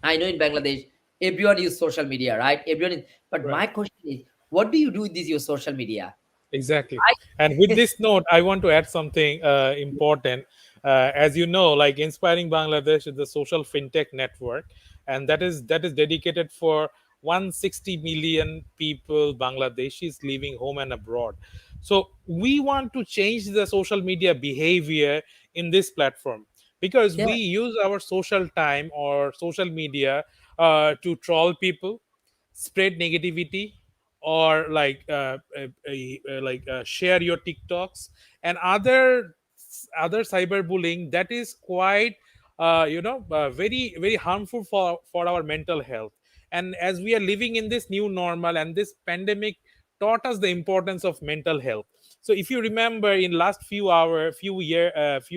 I know in Bangladesh, everyone use social media, right? Everyone is, but Right. my question is, what do you do with this your social media? Exactly. I And with this note, I want to add something important. As you know, like Inspiring Bangladesh is the social fintech network, and that is dedicated for 160 million people, Bangladeshis living home and abroad. So we want to change the social media behavior in this platform because yeah, we use our social time or social media to troll people, spread negativity, or share your TikToks and other cyberbullying that is quite very very harmful for our mental health. And as we are living in this new normal, and this pandemic taught us the importance of mental health. So if you remember, in last few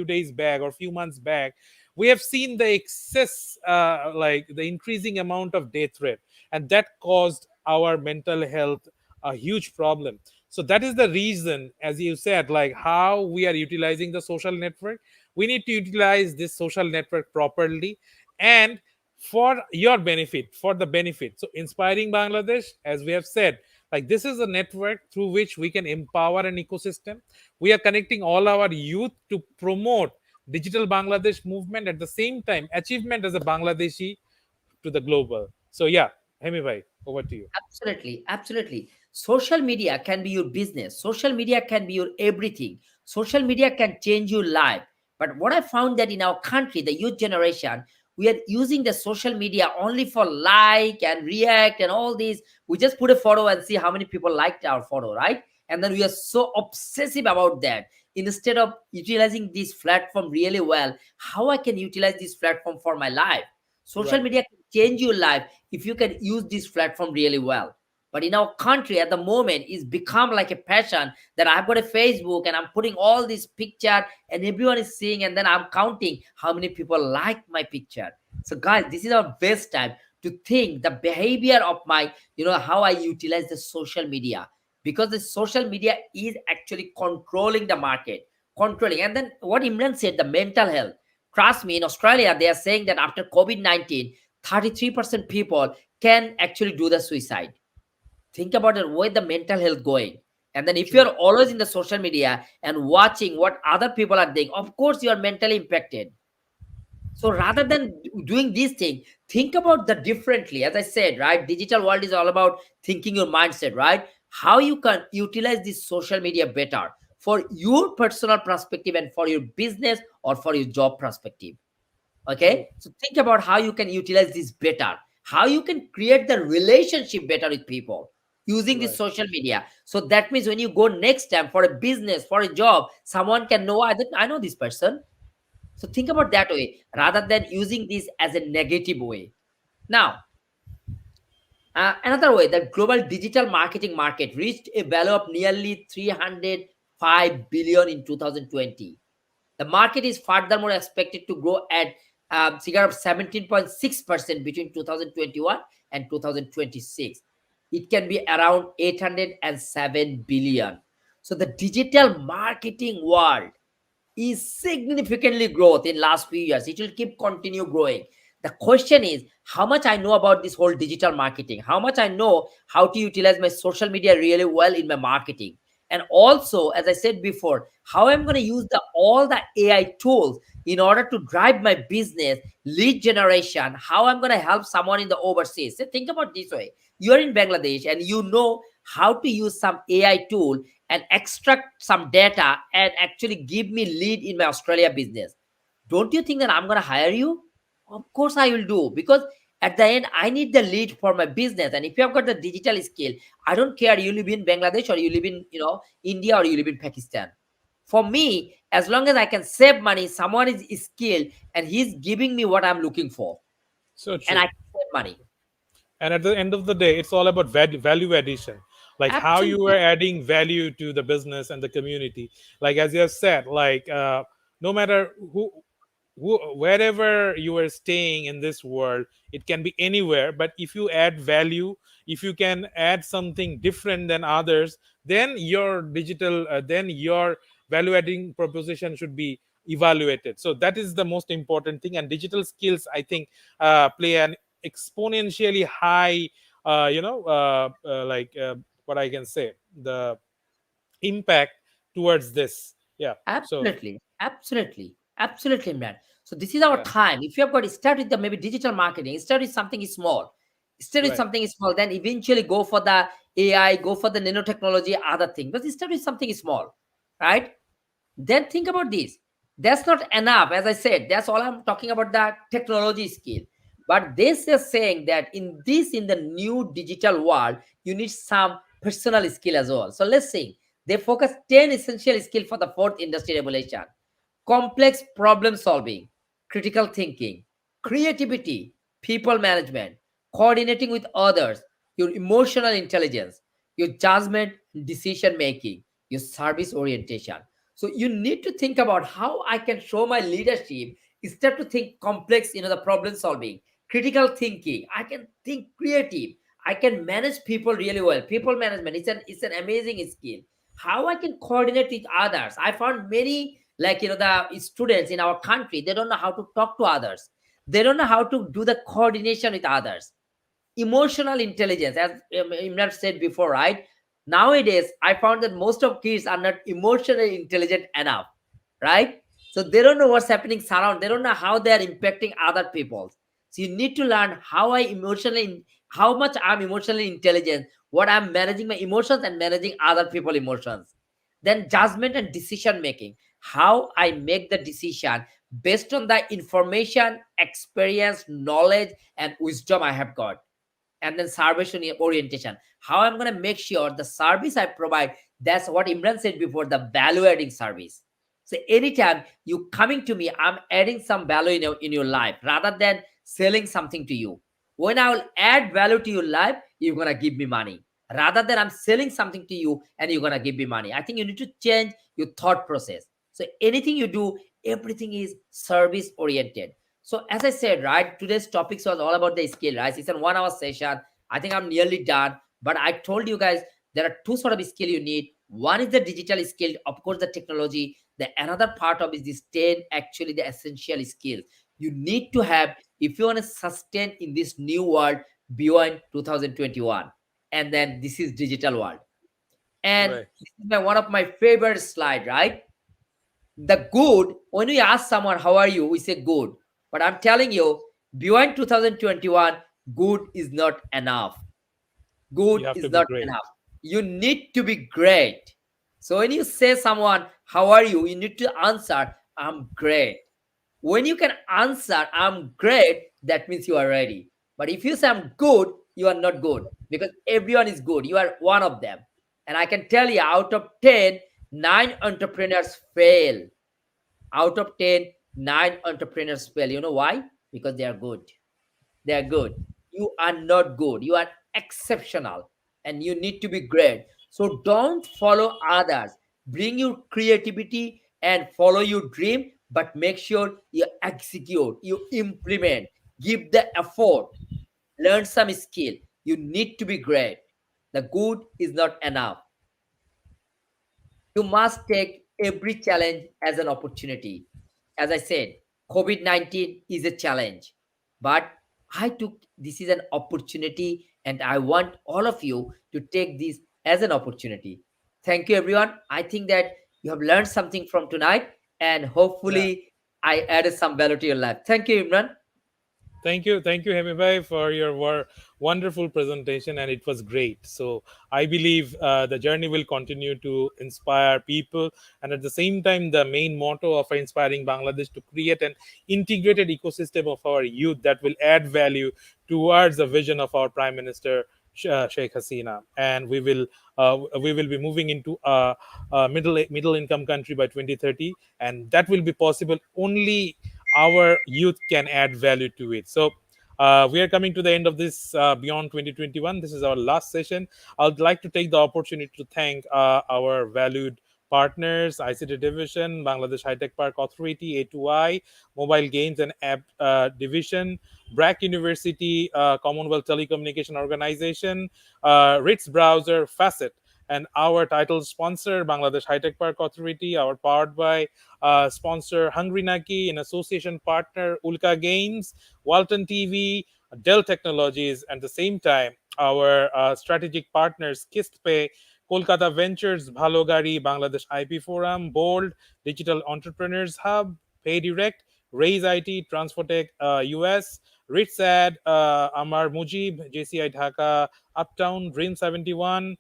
days back or few months back, we have seen the excess, like the increasing amount of death rate, and that caused our mental health a huge problem. So that is the reason, as you said, like how we are utilizing the social network. We need to utilize this social network properly and for your benefit, for the benefit. So Inspiring Bangladesh, as we have said, like this is a network through which we can empower an ecosystem. We are connecting all our youth to promote digital Bangladesh movement, at the same time achievement as a Bangladeshi to the global. So yeah, Hemi bhai, over to you. absolutely, absolutely. Social media can be your business. Social media can be your everything. Social media can change your life. But what I found that in our country, the youth generation, we are using the social media only for like and react and all these. We just put a photo and see how many people liked our photo, right? And then we are so obsessive about that. Instead of utilizing this platform really well, how I can utilize this platform for my life. Social Right. media can change your life if you can use this platform really well. But in our country at the moment, it's become like a passion that I've got a Facebook and I'm putting all this picture and everyone is seeing, and then I'm counting how many people like my picture. So guys, this is our best time to think the behavior of my, how I utilize the social media, because the social media is actually controlling the market, controlling. And then what Imran said, the mental health. Trust me, in Australia, they are saying that after COVID-19, 33% people can actually do the suicide. Think about it, where the mental health going. And then if True. you're always in the social media and watching what other people are doing, of course you are mentally impacted. So rather than doing this thing, think about the differently. As I said, right, digital world is all about thinking your mindset, right? How you can utilize this social media better for your personal perspective and for your business or for your job perspective. True. Okay, so think about how you can utilize this better, how you can create the relationship better with people using this Right. social media. So that means when you go next time for a business, for a job, someone can know, I know this person. So think about that way rather than using this as a negative way. Now, another way, the global digital marketing market reached a value of nearly 305 billion in 2020. The market is furthermore expected to grow at figure of 17.6% between 2021 and 2026. It can be around 807 billion. So the digital marketing world is significantly growth in last few years. It will keep continue growing. The question is how much I know about this whole digital marketing, how much I know how to utilize my social media really well in my marketing. And also, as I said before, how I'm going to use all the AI tools in order to drive my business, lead generation, how I'm going to help someone in the overseas. So think about this way. You're in Bangladesh and you know how to use some AI tool and extract some data and actually give me lead in my Australia business. Don't you think that I'm going to hire you? Of course I will do, because at the end I need the lead for my business. And if you have got the digital skill, I don't care you live in Bangladesh or you live in India or you live in Pakistan. For me, as long as I can save money, someone is skilled and he's giving me what I'm looking for, So and true. I can save money. And at the end of the day, it's all about value addition, like how you are Absolutely. adding value to the business and the community. Like as you have said, like no matter wherever you are staying in this world, it can be anywhere, but if you add value, if you can add something different than others, then your value adding proposition should be evaluated. So that is the most important thing, and digital skills, I think, play an exponentially high what I can say, the impact towards this. Yeah. So Absolutely, absolutely, absolutely, man. So this is our yeah, time. If you have got to start with the maybe digital marketing, start with something small, start with right. something small, then eventually go for the AI, go for the nanotechnology, other thing. But start with something small, right? Then think about this. That's not enough. As I said, that's all I'm talking about, the technology skill. But this is saying that in the new digital world, you need some personal skill as well. So let's see. They focus 10 essential skill for the fourth industry revolution: complex problem solving, critical thinking, creativity, people management, coordinating with others, your emotional intelligence, your judgment, decision making, your service orientation. So you need to think about how I can show my leadership. Instead to think complex, the problem solving, critical thinking. I can think creative. I can manage people really well. People management, it's an amazing skill. How I can coordinate with others. I found many, like the students in our country, they don't know how to talk to others. They don't know how to do the coordination with others. Emotional intelligence, as Imran said before, right? Nowadays I found that most of kids are not emotionally intelligent enough, right? So they don't know what's happening surround, they don't know how they are impacting other people. So you need to learn how much I'm emotionally intelligent, what I'm managing my emotions and managing other people emotions. Then judgment and decision making, how I make the decision based on the information, experience, knowledge and wisdom I have got. And then service orientation, how I'm going to make sure the service I provide, that's what Imran said before, the value adding service. So anytime you coming to me, I'm adding some value in your life rather than selling something to you. When I will add value to your life, you're going to give me money rather than I'm selling something to you and you're going to give me money. I think you need to change your thought process. So anything you do, everything is service oriented. So as I said, right, today's topics was all about the skill, right? It's a 1 hour session. I think I'm nearly done. But I told you guys there are two sort of skill you need. One is the digital skill, of course, the technology. The another part of is this 10 actually the essential skills you need to have if you want to sustain in this new world beyond 2021. And then this is digital world. And Right. this is one of my favorite slide, right? The good, when we ask someone how are you, we say good. But I'm telling you, beyond 2021, good is not enough. Good You have is to be not great. enough. You need to be great. So when you say someone how are you need to answer I'm great. When you can answer I'm great, that means you are ready. But if you say I'm good, you are not good, because everyone is good, you are one of them. And I can tell you, out of 10, 9 entrepreneurs fail. Out of 10, 9 entrepreneurs fail. You know why? Because they are good. They are good. You are not good. You are exceptional and you need to be great. So don't follow others. Bring your creativity and follow your dream, but make sure you execute, you implement, give the effort, learn some skill. You need to be great. The good is not enough. You must take every challenge as an opportunity. As I said, COVID 19 is a challenge, but I took this is an opportunity, and I want all of you to take this as an opportunity. Thank you, everyone. I think that you have learned something from tonight, and Yeah. hopefully, I added some value to your life. Thank you, Imran. Thank you, Hemi bhai, for your wonderful presentation, and it was great. So I believe the journey will continue to inspire people, and at the same time, the main motto of Inspiring Bangladesh to create an integrated ecosystem of our youth that will add value towards the vision of our Prime Minister Sheikh Hasina, and we will be moving into a middle income country by 2030, and that will be possible only our youth can add value to it. So we are coming to the end of this Beyond 2021. This is our last session. I would like to take the opportunity to thank our valued partners, ICT Division, Bangladesh High Tech Park Authority, A2I, Mobile Games and App Division, BRAC University, Commonwealth Telecommunication Organization, Ritz Browser, Facet, and our title sponsor, Bangladesh High Tech Park Authority, our powered by sponsor Hungry Naki, and association partner Ulka Games, Walton TV, Dell Technologies, and at the same time, our strategic partners KistPay, Kolkata Ventures, Bhalo Gari, Bangladesh IP Forum, Bold, Digital Entrepreneurs Hub, PayDirect, Raise IT, Transfotech US, RitzAd, Amar Mujib, JCI Dhaka, Uptown, Dream 71,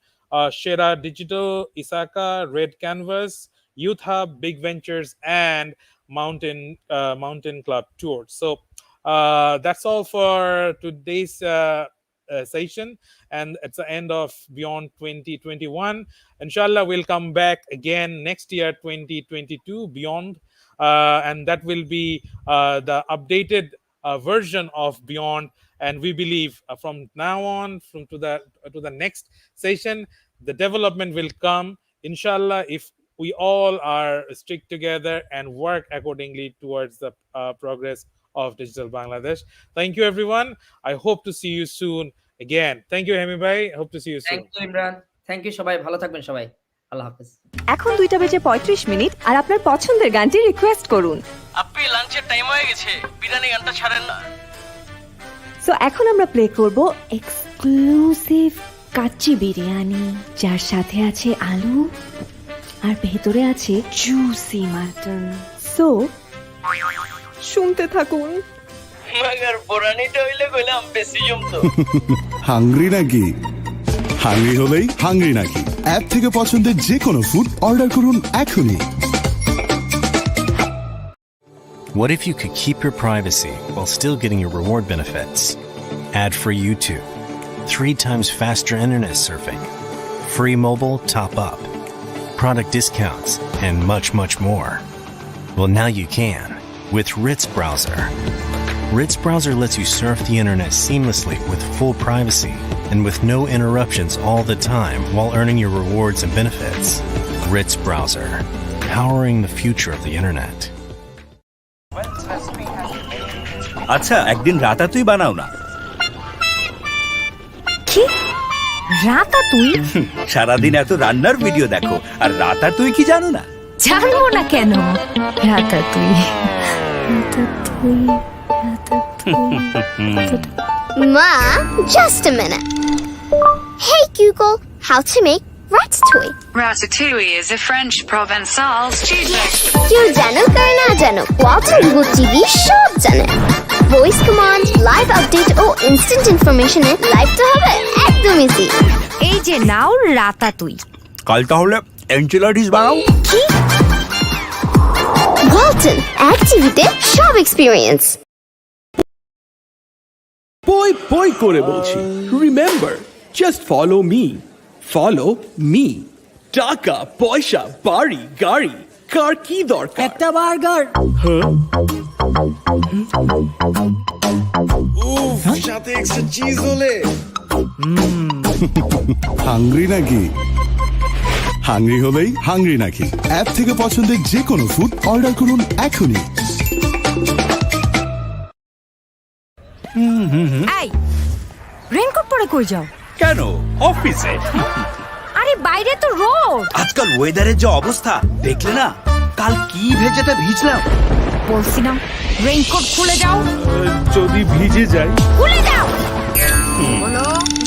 Shera Digital, Isaka, Red Canvas, Youth Hub, Big Ventures, and Mountain Club Tours. So that's all for today's session, and it's the end of Beyond 2021. Inshallah, we'll come back again next year, 2022, Beyond, and that will be the updated version of Beyond. And we believe from now on, to the next session, the development will come, inshallah, if we all are stick together and work accordingly towards the progress of Digital Bangladesh. Thank you, everyone. I hope to see you soon again. Thank you, Hemi bhai. I hope to see you soon. Thank you, Imran. Thank you, সবাই ভালো থাকবেন সবাই। আল্লাহ হাফেজ। এখন 2:35 আর আপনার পছন্দের গানটি request করুন। আপনি লাঞ্চের টাইম হয়ে গেছে, বিরিয়ানি গানটা ছাড়েন না। সো এখন আমরা প্লে করব এক্সক্লুসিভ কাচ্চি বিরিয়ানি, যার সাথে আছে আলু আর ভেতরে আছে জুসি মাটন। সো শুনতে থাকুন। মাগার বোরানিটা হইলে কইলাম বেশি জমতো। হাংরি নাকি? হাংরি হলেই হাংরি নাকি অ্যাপ থেকে পছন্দের যে কোনো ফুড অর্ডার করুন এখনই। What if you could keep your privacy while still getting your reward benefits? Ad-free YouTube, 3 times faster internet surfing, free mobile top-up, product discounts, and much, much more. Well, now you can with Ritz Browser. Ritz Browser lets you surf the internet seamlessly with full privacy and with no interruptions all the time while earning your rewards and benefits. Ritz Browser, powering the future of the internet. আচ্ছা, একদিন রাতাতুই বানাও না। কি রাতাতুই? সারাদিন এত রান্নার video দেখো, আর রাতাতুই কি জানো না? জানবো না কেন? রাতাতুই Ma, just a minute. Hey Google, how to make ratatouille. Ratatouille is a French Provençal stewed vegetable. কেউ জানুক আর না জানুক, ওয়ালটন গুগল টিভি সব জানে। ভয়েস কমান্ড, লাইভ আপডেট ও ইনস্ট্যান্ট ইনফরমেশনে লাইভ তো হবে একদম ইজি। এই যে নাও রাতাতুই। কাল তাহলে এনচিলাডিস বানাও। কি? ওয়ালটন এক টিভিতে সব এক্সপিরিয়েন্স। বই করে বলছি, remember, just follow me, follow me. টাকা পয়সা বাড়ি গাড়ি কার কি দরকার? একটা বার্গার। সাথে এক্সট্রা চিজ হলে। হাংরি নাকি? হাংরি হলেই হাংরি নাকি অ্যাপ থেকে পছন্দের যে কোনো ফুড অর্ডার করুন এখনই। এই রেনকোট পরে কই যাও? কেন? অফিসে। আরে বাইরে তো রোদ। আজকাল ওয়েদারের যে অবস্থা দেখলে না? কাল কি ভেজেতে ভিজলাম। বলছি না রেনকোট খুলে যাও। যদি ভিজে যায়? খুলে যাও।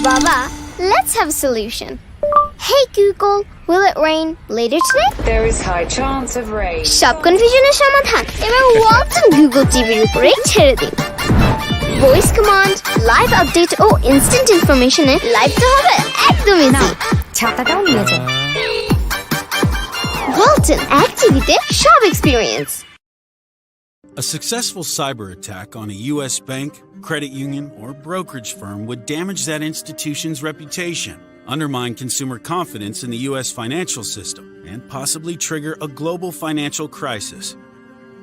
Baba, let's have a solution. Hey Google, will it rain later today? There is high chance of rain. সব কনফিউশনের সমাধান এবার ওয়ালটন গুগল টিভির উপরে ছেড়ে দিন। ভয়েস কমান্ড, লাইভ আপডেট ও ইনস্ট্যান্ট ইনফরমেশনে লাইভ তো হবে একদম ইজি। ছাতাটাও নিয়ে যাও। ওয়ালটন এক টিভিতে সব experience. A successful cyber attack on a U.S. bank, credit union, or brokerage firm would damage that institution's reputation, undermine consumer confidence in the U.S. financial system, and possibly trigger a global financial crisis.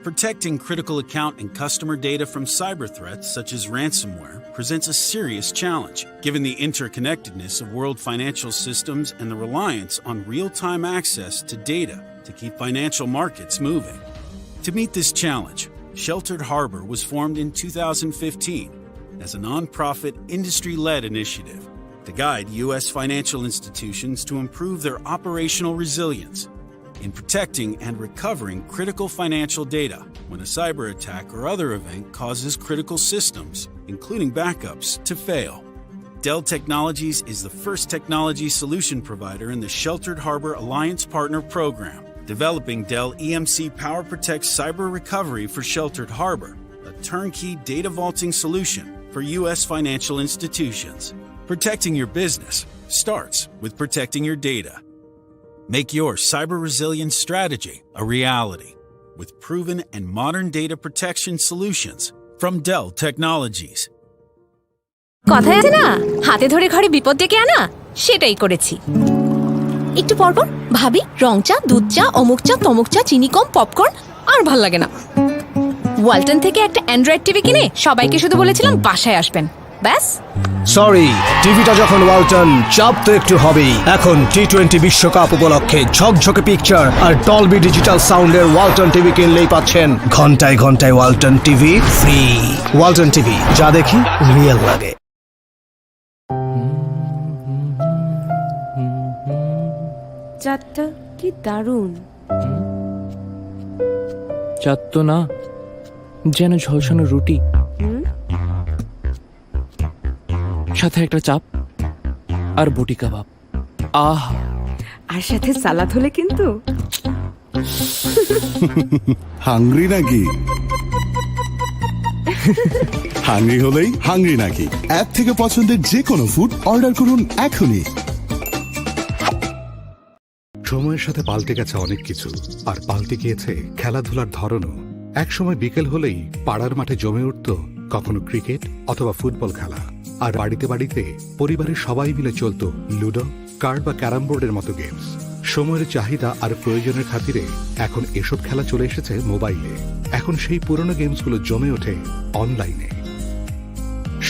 Protecting critical account and customer data from cyber threats such as ransomware presents a serious challenge, given the interconnectedness of world financial systems and the reliance on real-time access to data to keep financial markets moving. To meet this challenge, Sheltered Harbor was formed in 2015 as a nonprofit, industry-led initiative to guide U.S. financial institutions to improve their operational resilience in protecting and recovering critical financial data when a cyber attack or other event causes critical systems, including backups, to fail. Dell Technologies is the first technology solution provider in the Sheltered Harbor Alliance Partner Program, developing Dell EMC PowerProtect Cyber Recovery for Sheltered Harbor, a turnkey data vaulting solution for U.S. financial institutions. Protecting your business starts with protecting your data. Make your cyber resilience strategy a reality with proven and modern data protection solutions from Dell Technologies. কথায় আছে না, হাতে ধরে ঘরে বিপদ ডেকে আনা, সেটাই করেছি। একটু পরপর ভাবি রং চা, দুধ চা, অমুক চা, তমুক চা, চিনি কম, পপকর্ন, আর ভাল লাগে না। ওয়ালটন থেকে একটা অ্যান্ড্রয়েড টিভি কিনে সবাইকে শুধু বলেছিলাম বাসায় আসবেন, ব্যাস। সরি, টিভিটা যখন ওয়ালটন, চাপ তো একটু হবেই। এখন টি-20 বিশ্বকাপ উপলক্ষে ঝকঝকে পিকচার আর ডলবি ডিজিটাল সাউন্ডের ওয়ালটন টিভি কিনলেই পাচ্ছেন ঘন্টায় ঘন্টায় Walton TV free. Walton TV, যা দেখি রিয়েল লাগে। চাঁদটা কি দারুণ! চাঁদ তো না, যেন ঝলসানো রুটি, সাথে একটা চাপ আর বটি কাবাব। আহ, আর সাথে সালাদ হলে কিন্তু হাংরি নাকি? হাংরি হলেই হাংরি নাকি অ্যাপ থেকে পছন্দের যে কোনো ফুড অর্ডার করুন এখনই। সময়ের সাথে পাল্টে গেছে অনেক কিছু, আর পাল্টে গিয়েছে খেলাধুলার ধরনও। একসময় বিকেল হলেই পাড়ার মাঠে জমে উঠত কখনো ক্রিকেট অথবা ফুটবল খেলা, আর বাড়িতে বাড়িতে পরিবারের সবাই মিলে চলত লুডো, কার্ড বা ক্যারাম বোর্ডের মতো গেমস। সময়ের চাহিদা আর প্রয়োজনের খাতিরে এখন এসব খেলা চলে এসেছে মোবাইলে। এখন সেই পুরনো গেমসগুলো জমে ওঠে অনলাইনে।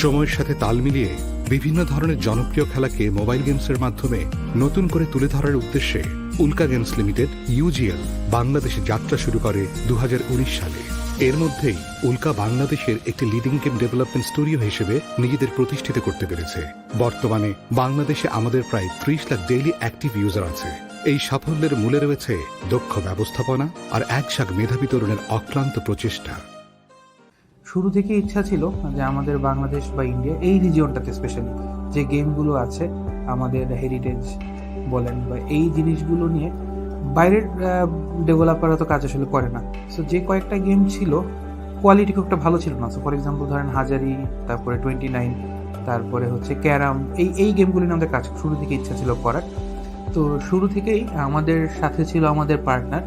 সময়ের সাথে তাল মিলিয়ে বিভিন্ন ধরনের জনপ্রিয় খেলাকে মোবাইল গেমসের মাধ্যমে নতুন করে তুলে ধরার উদ্দেশ্যে উল্কা গেমস লিমিটেড ইউজিএল বাংলাদেশে যাত্রা শুরু করে 2019 সালে। এর মধ্যেই উল্কা বাংলাদেশের একটি লিডিং গেম ডেভেলপমেন্ট স্টুডিও হিসেবে নিজেদের প্রতিষ্ঠিত করতে পেরেছে। বর্তমানে বাংলাদেশে আমাদের প্রায় 30 লাখ ডেইলি অ্যাক্টিভ ইউজার আছে। এই সাফল্যের মূলে রয়েছে দক্ষ ব্যবস্থাপনা আর একশাক মেধাবী তরুণের অক্লান্ত প্রচেষ্টা। শুরু থেকে ইচ্ছা ছিল যে আমাদের বাংলাদেশ বা ইন্ডিয়া এই রিজিয়নটাতে স্পেশালি যে গেমগুলো আছে আমাদের হেরিটেজ বলেন বা এই জিনিসগুলো নিয়ে বাইরের ডেভেলপাররা তো কাজ আসলে করে না। সো যে কয়েকটা গেম ছিল কোয়ালিটি খুব একটা ভালো ছিল না। সো ফর এক্সাম্পল ধরেন হাজারি, তারপরে 29, তারপরে হচ্ছে ক্যারাম, এই গেমগুলো নিয়ে আমাদের কাজ শুরু থেকে ইচ্ছা ছিল করার। তো শুরু থেকেই আমাদের সাথে ছিল আমাদের পার্টনার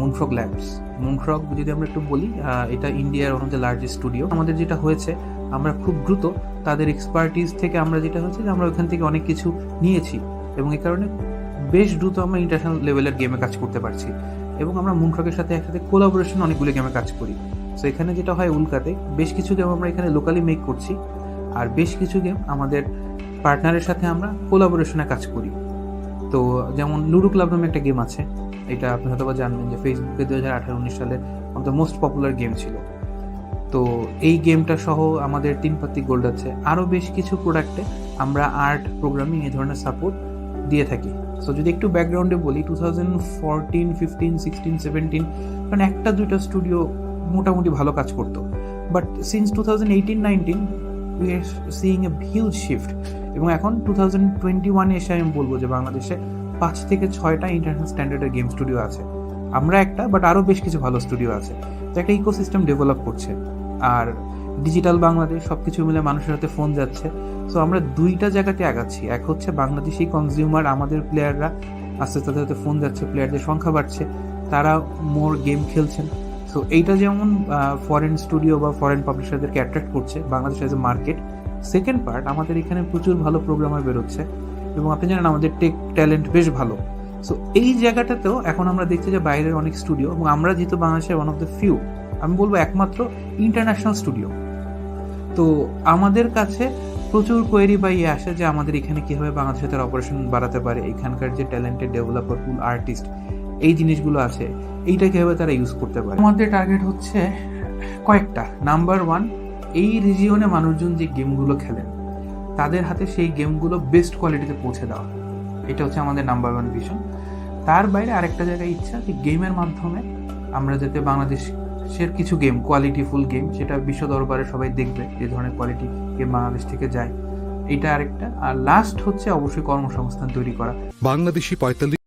মুনফ্রগ ল্যাবস। মুনফ্রগ যদি আমরা একটু বলি, এটা ইন্ডিয়ার one of the largest studio. আমাদের যেটা হয়েছে আমরা খুব দ্রুত তাদের এক্সপার্টিস থেকে আমরা যেটা হচ্ছে যে আমরা ওখান থেকে অনেক কিছু নিয়েছি এবং এই কারণে বেশ দ্রুত আমরা ইন্টারন্যাশনাল লেভেলের গেমে কাজ করতে পারছি এবং আমরা মুনফ্রগের সাথে একসাথে কোলাবোরেশন অনেকগুলো গেমে কাজ করি। সো এখানে যেটা হয় উল্কাতে বেশ কিছু গেম আমরা এখানে লোকালি মেক করছি আর বেশ কিছু গেম আমাদের পার্টনারের সাথে আমরা কোলাবোরেশনে কাজ করি। তো যেমন লুডো ক্লাব নামে একটা গেম আছে, এটা আপনি হয়তো জানবেন যে ফেসবুকে 2018-19 সালে আমাদের মোস্ট পপুলার গেম ছিল। তো এই গেমটা সহ আমাদের 3 পাত্তি গোল্ড আছে। আরও বেশ কিছু প্রোডাক্টে আমরা আর্ট, প্রোগ্রামিং এই ধরনের সাপোর্ট দিয়ে থাকি। সো যদি একটু ব্যাকগ্রাউন্ডে বলি, 2014, 15, 16, 17 কারণ একটা দুইটা স্টুডিও মোটামুটি ভালো কাজ করতো, but since 2018-19 we are seeing a huge shift এবং এখন 2021 এসে আমি বলবো যে বাংলাদেশে 5 থেকে 6টা ইন্টারন্যাশনাল স্ট্যান্ডার্ডের গেম স্টুডিও আছে। আমরা একটা, বাট আরও বেশ কিছু ভালো স্টুডিও আছে। তো একটা ইকোসিস্টেম ডেভেলপ করছে আর ডিজিটাল বাংলাদেশ সব কিছু মিলে মানুষের হাতে ফোন যাচ্ছে। সো আমরা দুইটা জায়গাতে আগাচ্ছি। এক হচ্ছে বাংলাদেশি কনজিউমার, আমাদের প্লেয়াররা আস্তে আস্তে তাদের হাতে ফোন যাচ্ছে, প্লেয়ারদের সংখ্যা বাড়ছে, তারা মোর গেম খেলছেন। সো সো এইটা যেমন ফরেন স্টুডিও বা ফরেন পাবলিশারদেরকে অ্যাট্রাক্ট করছে Bangladesh as a market. Second part, আমাদের এখানে প্রচুর ভালো প্রোগ্রামার বেরোচ্ছে এবং আপনি জানেন আমাদের টেক ট্যালেন্ট বেশ ভালো। সো এই জায়গাটাতেও এখন আমরা দেখছি যে বাইরের অনেক স্টুডিও, এবং আমরা যেহেতু বাংলাদেশের ওয়ান অফ দ্য ফিউ, আমি বলবো একমাত্র ইন্টারন্যাশনাল স্টুডিও, তো আমাদের কাছে প্রচুর কোয়েরি বা ইয়ে আসে যে আমাদের এখানে কীভাবে বাংলাদেশে তার অপারেশন বাড়াতে পারে, এখানকার যে ট্যালেন্টেড ডেভেলপার পুল, আর্টিস্ট, এই জিনিসগুলো আছে, এইটা কীভাবে তারা ইউজ করতে পারে। আমাদের টার্গেট হচ্ছে কয়েকটা। নাম্বার 1, এই রিজিয়নে মানুষজন যে গেমগুলো খেলেন তাদের হাতে সেই গেমগুলো বেস্ট কোয়ালিটিতে পৌঁছে দেওয়া, এটা হচ্ছে আমাদের নাম্বার 1 ভিশন। তার বাইরে আরেকটা জায়গায় ইচ্ছা যে গেমের মাধ্যমে আমরা যাতে বাংলাদেশের কিছু গেম, কোয়ালিটিফুল গেম, সেটা বিশ্ব দরবারে সবাই দেখবে যে ধরনের কোয়ালিটি গেম বাংলাদেশ থেকে যায়, এটা আরেকটা। আর লাস্ট হচ্ছে অবশ্যই কর্মসংস্থান তৈরি করা। বাংলাদেশি 45